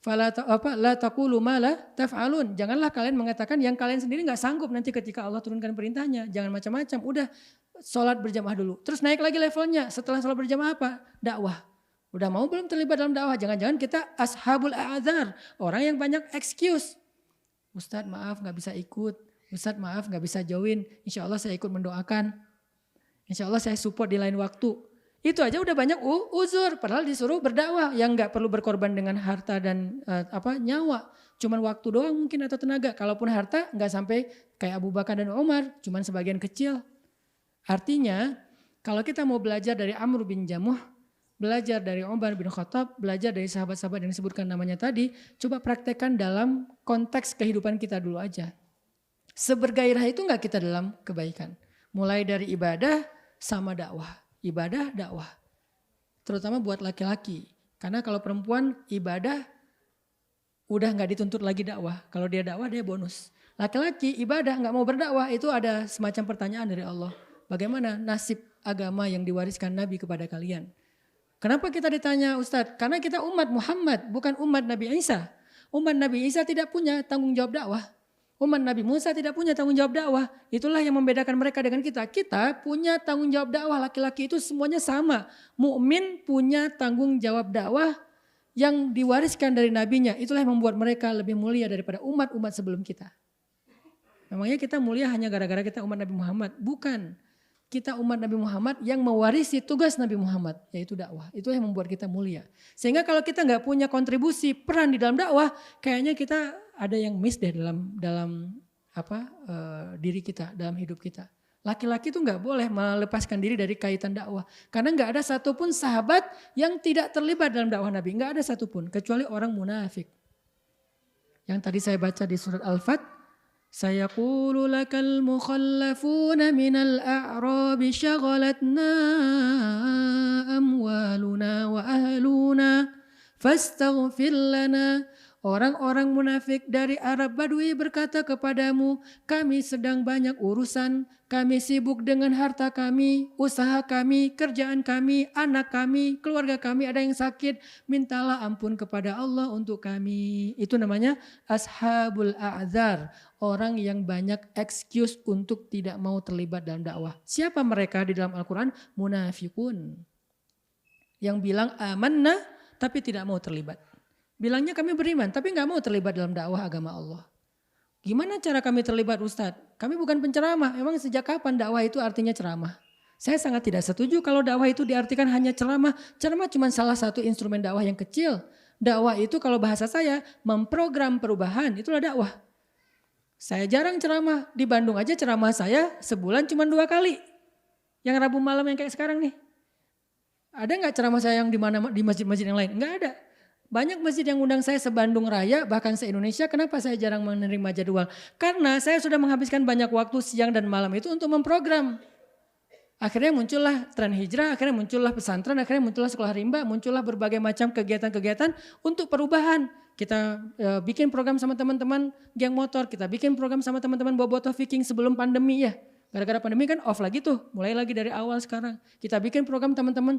la taqulu ma la taf'alun. Janganlah kalian mengatakan yang kalian sendiri gak sanggup nanti ketika Allah turunkan perintahnya. Jangan macam-macam, udah sholat berjamaah dulu. Terus naik lagi levelnya, setelah sholat berjamaah apa? Dakwah. Udah mau belum terlibat dalam dakwah? Jangan-jangan kita ashabul a'adzar, orang yang banyak excuse. Ustadz maaf gak bisa ikut, Ustadz maaf gak bisa join, insya Allah saya ikut mendoakan, insya Allah saya support di lain waktu. Itu aja udah banyak uzur, padahal disuruh berdakwah yang gak perlu berkorban dengan harta dan nyawa. Cuman waktu doang mungkin atau tenaga, kalaupun harta gak sampai kayak Abu Bakar dan Umar, cuman sebagian kecil. Artinya kalau kita mau belajar dari Amr bin Jamuh, belajar dari Umar bin Khattab, belajar dari sahabat-sahabat yang disebutkan namanya tadi, coba praktekkan dalam konteks kehidupan kita dulu aja. Sebergairah itu enggak kita dalam kebaikan. Mulai dari ibadah sama dakwah. Ibadah, dakwah. Terutama buat laki-laki. Karena kalau perempuan ibadah udah enggak dituntut lagi dakwah. Kalau dia dakwah dia bonus. Laki-laki ibadah enggak mau berdakwah itu ada semacam pertanyaan dari Allah. Bagaimana nasib agama yang diwariskan Nabi kepada kalian? Kenapa kita ditanya Ustadz? Karena kita umat Muhammad, bukan umat Nabi Isa. Umat Nabi Isa tidak punya tanggung jawab dakwah. Umat Nabi Musa tidak punya tanggung jawab dakwah. Itulah yang membedakan mereka dengan kita. Kita punya tanggung jawab dakwah. Laki-laki itu semuanya sama. Mukmin punya tanggung jawab dakwah yang diwariskan dari nabinya. Itulah yang membuat mereka lebih mulia daripada umat-umat sebelum kita. Memangnya kita mulia hanya gara-gara kita umat Nabi Muhammad? Bukan. Kita umat Nabi Muhammad yang mewarisi tugas Nabi Muhammad, yaitu dakwah. Itu yang membuat kita mulia. Sehingga kalau kita nggak punya kontribusi peran di dalam dakwah, kayaknya kita ada yang miss deh dalam diri kita, dalam hidup kita. Laki-laki itu nggak boleh melepaskan diri dari kaitan dakwah, karena nggak ada satupun sahabat yang tidak terlibat dalam dakwah Nabi, nggak ada satupun kecuali orang munafik. Yang tadi saya baca di surat Al-Fat. Sayaqulu lakal mukhallafuna minal a'rabi syaghalatna amwaluna wa ahluna fastaghfir lana. Orang-orang munafik dari Arab Badui berkata kepadamu, kami sedang banyak urusan, kami sibuk dengan harta kami, usaha kami, kerjaan kami, anak kami, keluarga kami ada yang sakit, mintalah ampun kepada Allah untuk kami. Itu namanya ashabul a'dzar, orang yang banyak excuse untuk tidak mau terlibat dalam dakwah. Siapa mereka di dalam Al-Quran? Munafikun. Yang bilang amanna tapi tidak mau terlibat. Bilangnya kami beriman tapi gak mau terlibat dalam dakwah agama Allah. Gimana cara kami terlibat Ustadz? Kami bukan penceramah. Emang sejak kapan dakwah itu artinya ceramah? Saya sangat tidak setuju kalau dakwah itu diartikan hanya ceramah. Ceramah cuma salah satu instrumen dakwah yang kecil. Dakwah itu kalau bahasa saya memprogram perubahan, itulah dakwah. Saya jarang ceramah. Di Bandung aja ceramah saya sebulan cuma 2 kali. Yang Rabu malam yang kayak sekarang nih. Ada gak ceramah saya yang di masjid-masjid yang lain? Enggak ada. Banyak masjid yang undang saya se-Bandung Raya, bahkan se-Indonesia. Kenapa saya jarang menerima jadwal? Karena saya sudah menghabiskan banyak waktu siang dan malam itu untuk memprogram. Akhirnya muncullah tren hijrah, akhirnya muncullah pesantren, akhirnya muncullah sekolah rimba, muncullah berbagai macam kegiatan-kegiatan untuk perubahan. Kita bikin program sama teman-teman geng motor, kita bikin program sama teman-teman bobotoh viking sebelum pandemi ya. Gara-gara pandemi kan off lagi tuh, mulai lagi dari awal sekarang. Kita bikin program teman-teman,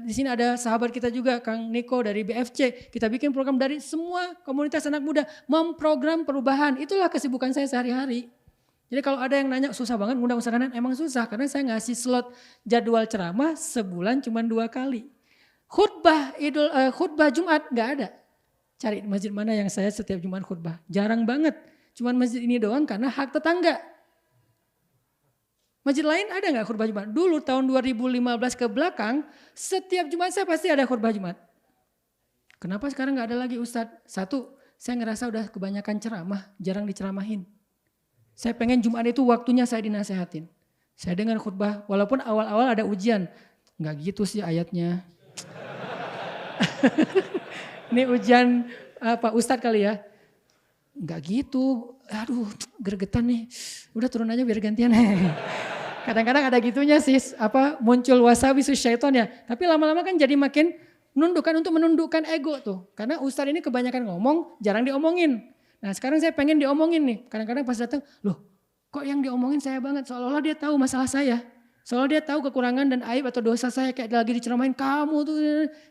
di sini ada sahabat kita juga, Kang Niko dari BFC. Kita bikin program dari semua komunitas anak muda, memprogram perubahan. Itulah kesibukan saya sehari-hari. Jadi kalau ada yang nanya susah banget ngundang Ustaz Hanan, emang susah karena saya ngasih slot jadwal ceramah sebulan cuma 2 kali. Khutbah Jumat nggak ada. Cari masjid mana yang saya setiap Jumat khutbah. Jarang banget, cuma masjid ini doang karena hak tetangga. Masjid lain ada nggak khutbah Jumat? Dulu tahun 2015 ke belakang, setiap Jumat saya pasti ada khutbah Jumat. Kenapa sekarang nggak ada lagi Ustadz? Satu, saya ngerasa udah kebanyakan ceramah, jarang diceramahin. Saya pengen Jumat itu waktunya saya dinasehatin. Saya dengar khutbah, walaupun awal-awal ada ujian. Nggak gitu sih ayatnya. Ini ujian apa Ustadz kali ya. Nggak gitu, aduh gregetan nih. Udah turun aja biar gantian. Kadang-kadang ada gitunya sih, muncul wasawisus syaiton ya. Tapi lama-lama kan jadi makin menundukkan untuk menundukkan ego tuh. Karena Ustadz ini kebanyakan ngomong, jarang diomongin. Nah sekarang saya pengen diomongin nih. Kadang-kadang pas datang, loh kok yang diomongin saya banget. Seolah-olah dia tahu masalah saya. Seolah dia tahu kekurangan dan aib atau dosa saya kayak lagi diceramahin kamu tuh.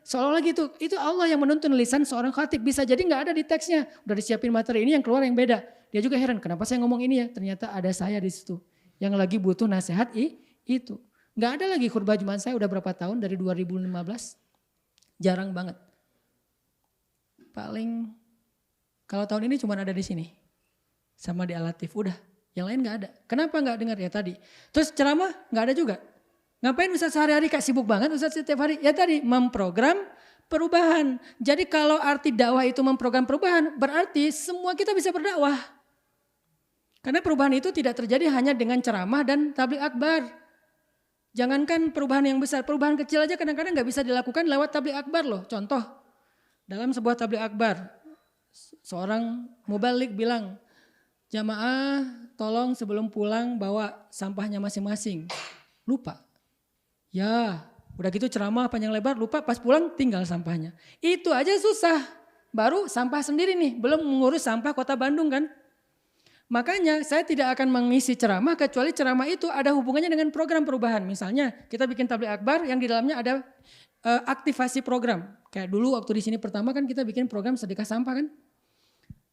Seolah-olah gitu. Itu Allah yang menuntun lisan seorang khatib. Bisa jadi gak ada di teksnya. Udah disiapin materi ini yang keluar yang beda. Dia juga heran kenapa saya ngomong ini ya. Ternyata ada saya di situ. Yang lagi butuh nasihat itu. Gak ada lagi khutbah Jumat saya udah berapa tahun dari 2015. Jarang banget. Paling kalau tahun ini cuma ada di sini. Sama di Al-Latif udah. Yang lain gak ada. Kenapa gak dengar ya tadi? Terus ceramah gak ada juga. Ngapain Ustaz sehari-hari kayak sibuk banget Ustaz setiap hari? Ya tadi memprogram perubahan. Jadi kalau arti dakwah itu memprogram perubahan berarti semua kita bisa berdakwah. Karena perubahan itu tidak terjadi hanya dengan ceramah dan tabligh akbar. Jangankan perubahan yang besar, perubahan kecil aja kadang-kadang nggak bisa dilakukan lewat tabligh akbar loh. Contoh, dalam sebuah tabligh akbar, seorang mubalik bilang, jamaah tolong sebelum pulang bawa sampahnya masing-masing. Lupa. Ya, udah gitu ceramah panjang lebar, lupa pas pulang tinggal sampahnya. Itu aja susah. Baru sampah sendiri nih, belum mengurus sampah kota Bandung kan. Makanya saya tidak akan mengisi ceramah kecuali ceramah itu ada hubungannya dengan program perubahan. Misalnya kita bikin tabligh akbar yang di dalamnya ada aktivasi program. Kayak dulu waktu di sini pertama kan kita bikin program sedekah sampah kan.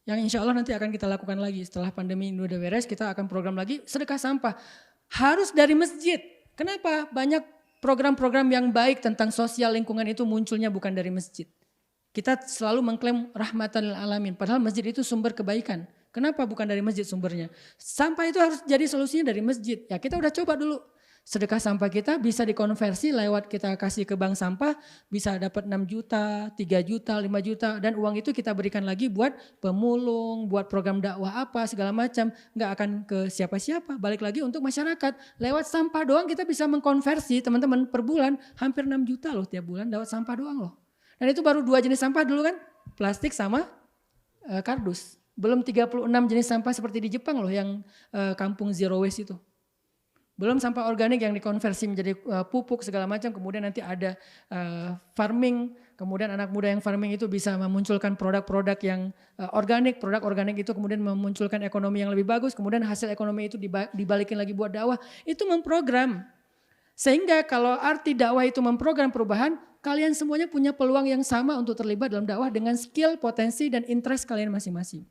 Yang insya Allah nanti akan kita lakukan lagi setelah pandemi ini udah beres, kita akan program lagi sedekah sampah. Harus dari masjid. Kenapa? Banyak program-program yang baik tentang sosial lingkungan itu munculnya bukan dari masjid. Kita selalu mengklaim rahmatan lil alamin, padahal masjid itu sumber kebaikan. Kenapa bukan dari masjid sumbernya? Sampah itu harus jadi solusinya dari masjid. Ya kita udah coba dulu. Sedekah sampah kita bisa dikonversi lewat kita kasih ke bank sampah, bisa dapat 6 juta, 3 juta, 5 juta. Dan uang itu kita berikan lagi buat pemulung, buat program dakwah apa segala macam. Nggak akan ke siapa-siapa, balik lagi untuk masyarakat. Lewat sampah doang kita bisa mengkonversi teman-teman per bulan hampir 6 juta loh tiap bulan lewat sampah doang loh. Dan itu baru 2 jenis sampah dulu kan, plastik sama kardus. Belum 36 jenis sampah seperti di Jepang loh yang kampung zero waste itu. Belum sampah organik yang dikonversi menjadi pupuk segala macam. Kemudian nanti ada farming. Kemudian anak muda yang farming itu bisa memunculkan produk-produk yang organik. Produk organik itu kemudian memunculkan ekonomi yang lebih bagus. Kemudian hasil ekonomi itu dibalikin lagi buat dakwah. Itu memprogram. Sehingga kalau arti dakwah itu memprogram perubahan, kalian semuanya punya peluang yang sama untuk terlibat dalam dakwah dengan skill, potensi, dan interest kalian masing-masing.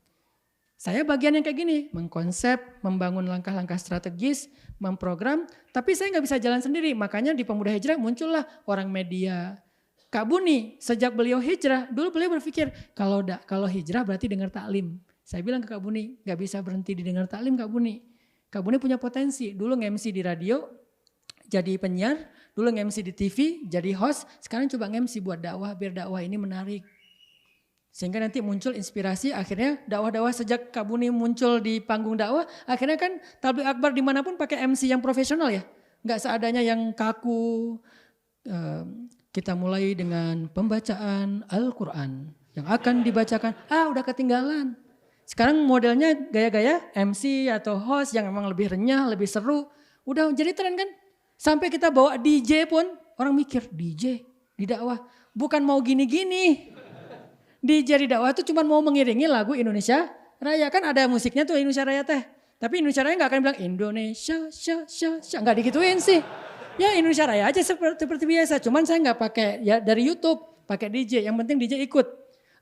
Saya bagian yang kayak gini, mengkonsep, membangun langkah-langkah strategis, memprogram, tapi saya nggak bisa jalan sendiri. Makanya di Pemuda Hijrah muncullah orang media. Kak Buni, sejak beliau hijrah, dulu beliau berpikir kalau hijrah berarti dengar taklim. Saya bilang ke Kak Buni, nggak bisa berhenti didengar taklim Kak Buni. Kak Buni punya potensi, dulu nge-MC di radio, jadi penyiar, dulu nge-MC di TV, jadi host, sekarang coba nge-MC buat dakwah, biar dakwah ini menarik. Sehingga nanti muncul inspirasi, akhirnya dakwah-dakwah sejak Kak Buni muncul di panggung dakwah, akhirnya kan tabligh akbar dimanapun pakai MC yang profesional ya. Nggak seadanya yang kaku. Kita mulai dengan pembacaan Al-Quran yang akan dibacakan, udah ketinggalan. Sekarang modelnya gaya-gaya MC atau host yang memang lebih renyah, lebih seru. Udah jadi tren kan? Sampai kita bawa DJ pun, orang mikir DJ di dakwah. Bukan mau gini-gini. DJ di dakwah itu cuma mau mengiringi lagu Indonesia Raya. Kan ada musiknya tuh Indonesia Raya teh. Tapi Indonesia Raya gak akan bilang Indonesia, gak digituin sih. Ya Indonesia Raya aja seperti biasa. Cuman saya gak pakai ya dari YouTube, pakai DJ. Yang penting DJ ikut.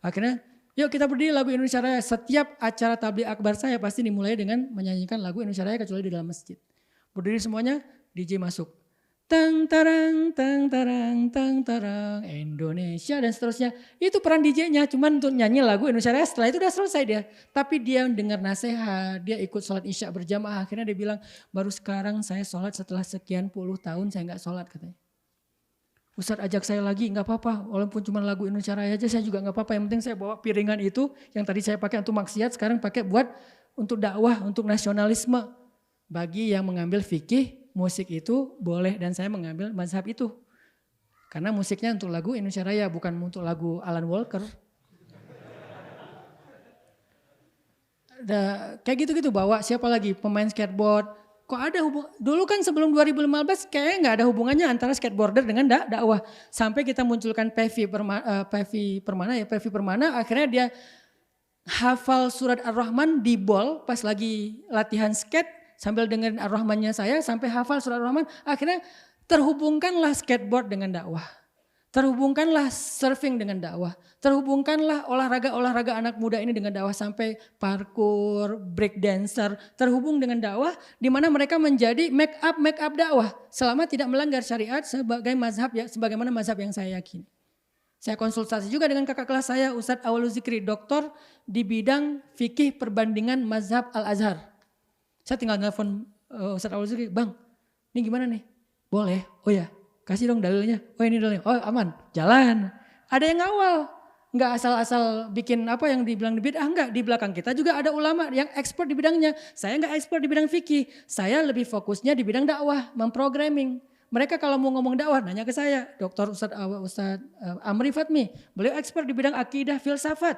Akhirnya yuk kita berdiri lagu Indonesia Raya. Setiap acara tabligh akbar saya pasti dimulai dengan menyanyikan lagu Indonesia Raya kecuali di dalam masjid. Berdiri semuanya, DJ masuk. Tang tarang Indonesia dan seterusnya. Itu peran DJ-nya cuman untuk nyanyi lagu Indonesia Raya. Setelah itu udah selesai dia. Tapi dia dengar nasihat, dia ikut sholat isya berjamaah. Akhirnya dia bilang, baru sekarang saya sholat setelah sekian puluh tahun saya gak sholat katanya. Ustadz ajak saya lagi gak apa-apa. Walaupun cuma lagu Indonesia Raya aja saya juga gak apa-apa. Yang penting saya bawa piringan itu yang tadi saya pakai untuk maksiat. Sekarang pakai buat untuk dakwah, untuk nasionalisme. Bagi yang mengambil fikih, musik itu boleh dan saya mengambil mazhab itu. Karena musiknya untuk lagu Indonesia Raya bukan untuk lagu Alan Walker. Kayak gitu-gitu bawa siapa lagi pemain skateboard. Kok ada dulu kan sebelum 2015 kayaknya gak ada hubungannya antara skateboarder dengan dakwah. Sampai kita munculkan Pevi Permana akhirnya dia hafal surat Ar-Rahman di bol pas lagi latihan skate. Sambil dengerin Ar-Rahmannya saya sampai hafal surat Ar-Rahman. Akhirnya terhubungkanlah skateboard dengan dakwah. Terhubungkanlah surfing dengan dakwah. Terhubungkanlah olahraga-olahraga anak muda ini dengan dakwah. Sampai parkour, break dancer. Terhubung dengan dakwah. Di mana mereka menjadi make up dakwah. Selama tidak melanggar syariat sebagai mazhab ya, sebagaimana mazhab yang saya yakini. Saya konsultasi juga dengan kakak kelas saya Ustadz Awalul Zikri. Doktor di bidang fikih perbandingan mazhab Al-Azhar. Saya tinggal nelfon Ustadz Awalul Zikri, bang ini gimana nih? Boleh, oh ya kasih dong dalilnya. Oh ini dalilnya, oh aman, jalan. Ada yang ngawal, nggak asal-asal bikin apa yang dibilang di bid'ah, enggak. Di belakang kita juga ada ulama yang expert di bidangnya. Saya nggak expert di bidang fikih, saya lebih fokusnya di bidang dakwah, memprogramming. Mereka kalau mau ngomong dakwah nanya ke saya, Dr. Ustadz Amri Fatmi. Beliau expert di bidang akidah filsafat.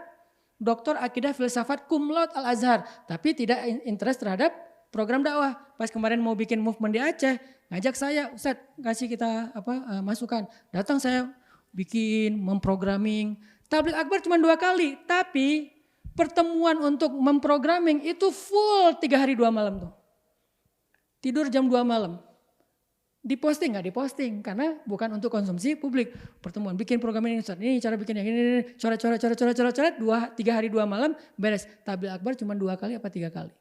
Doktor akidah filsafat cum laude Al-Azhar. Tapi tidak interest terhadap program dakwah. Pas kemarin mau bikin movement di Aceh, ngajak saya, Ustadz kasih kita masukan. Datang saya bikin, memprogramming. Tabligh akbar cuma 2 kali. Tapi pertemuan untuk memprogramming itu full 3 hari 2 malam tuh. Tidur jam 2 malam. Diposting nggak diposting karena bukan untuk konsumsi publik. Pertemuan bikin program ini cara bikin yang ini coret 3 hari 2 malam beres. Tabligh akbar cuma 2 kali apa 3 kali.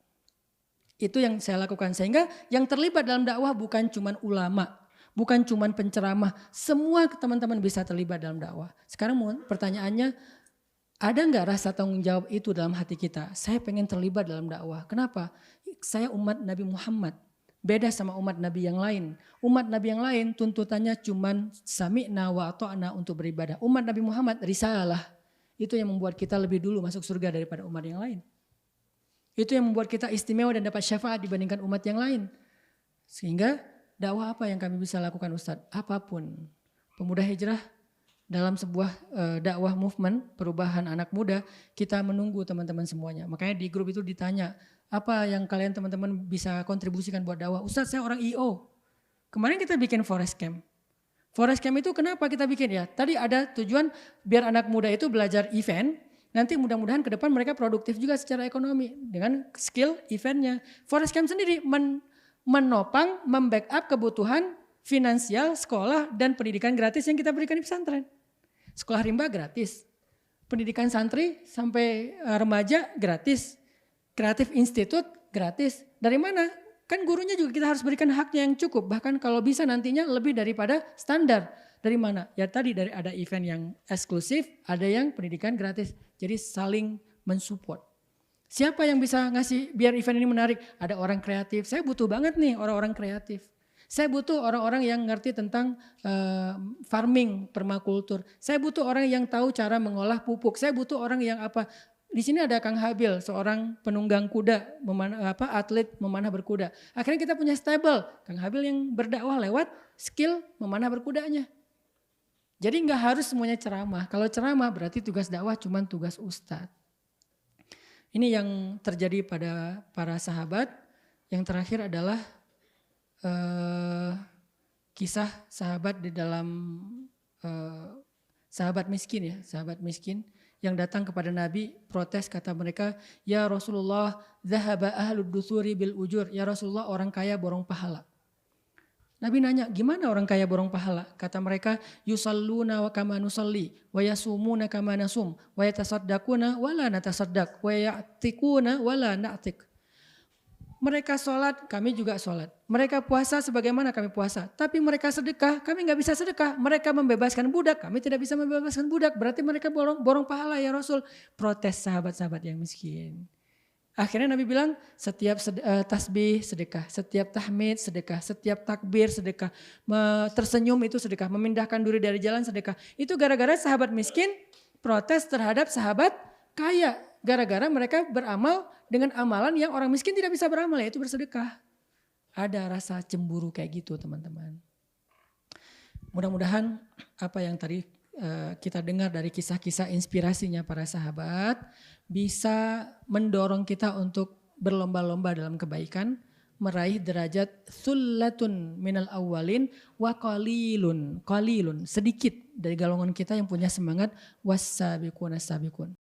Itu yang saya lakukan sehingga yang terlibat dalam dakwah bukan cuma ulama, bukan cuma penceramah, semua teman-teman bisa terlibat dalam dakwah. Sekarang pertanyaannya, ada nggak rasa tanggung jawab itu dalam hati kita? Saya pengen terlibat dalam dakwah. Kenapa? Saya umat Nabi Muhammad. Beda sama umat Nabi yang lain. Umat Nabi yang lain tuntutannya cuman sami'na wa ata'na untuk beribadah. Umat Nabi Muhammad risalah. Itu yang membuat kita lebih dulu masuk surga daripada umat yang lain. Itu yang membuat kita istimewa dan dapat syafaat dibandingkan umat yang lain. Sehingga dakwah apa yang kami bisa lakukan Ustadz? Apapun. Pemuda Hijrah dalam sebuah dakwah movement perubahan anak muda, kita menunggu teman-teman semuanya. Makanya di grup itu ditanya, apa yang kalian teman-teman bisa kontribusikan buat dakwah? Ustadz saya orang IO. Kemarin kita bikin forest camp. Forest camp itu kenapa kita bikin ya? Tadi ada tujuan biar anak muda itu belajar event. Nanti mudah-mudahan ke depan mereka produktif juga secara ekonomi. Dengan skill eventnya. Forest camp sendiri menopang, membackup kebutuhan finansial, sekolah dan pendidikan gratis yang kita berikan di pesantren. Sekolah rimba gratis. Pendidikan santri sampai remaja gratis. Kreatif Institute gratis. Dari mana? Kan gurunya juga kita harus berikan haknya yang cukup. Bahkan kalau bisa nantinya lebih daripada standar. Dari mana? Ya tadi dari ada event yang eksklusif, ada yang pendidikan gratis. Jadi saling mensupport. Siapa yang bisa ngasih biar event ini menarik? Ada orang kreatif. Saya butuh banget nih orang-orang kreatif. Saya butuh orang-orang yang ngerti tentang farming, permakultur. Saya butuh orang yang tahu cara mengolah pupuk. Saya butuh orang yang apa? Di sini ada Kang Habil, seorang penunggang kuda, atlet memanah berkuda. Akhirnya kita punya stable, Kang Habil yang berdakwah lewat skill memanah berkudanya. Jadi nggak harus semuanya ceramah. Kalau ceramah berarti tugas dakwah cuma tugas ustadz. Ini yang terjadi pada para sahabat. Yang terakhir adalah kisah sahabat di dalam sahabat miskin ya, sahabat miskin yang datang kepada Nabi protes kata mereka, ya Rasulullah, zahaba ahlud dusuri bil ujur, ya Rasulullah orang kaya borong pahala. Nabi nanya, gimana orang kaya borong pahala? Kata mereka, yusalluna wa kama nusalli, wa yasumuna kama nasum, wa yatasaddaquna wa la natasaddaq, wa ya'tikuna wa la na'tik. Mereka sholat, kami juga sholat. Mereka puasa sebagaimana kami puasa. Tapi mereka sedekah, kami gak bisa sedekah. Mereka membebaskan budak, kami tidak bisa membebaskan budak. Berarti mereka borong pahala ya Rasul. Protes sahabat-sahabat yang miskin. Akhirnya Nabi bilang, setiap tasbih sedekah, setiap tahmid sedekah, setiap takbir sedekah, tersenyum itu sedekah, memindahkan diri dari jalan sedekah. Itu gara-gara sahabat miskin protes terhadap sahabat kaya. Gara-gara mereka beramal dengan amalan yang orang miskin tidak bisa beramal, yaitu bersedekah. Ada rasa cemburu kayak gitu teman-teman. Mudah-mudahan apa yang tadi kita dengar dari kisah-kisah inspirasinya para sahabat bisa mendorong kita untuk berlomba-lomba dalam kebaikan, meraih derajat sullatun minal awwalin wa qalilun sedikit dari golongan kita yang punya semangat was-sabiqun as-sabiqun.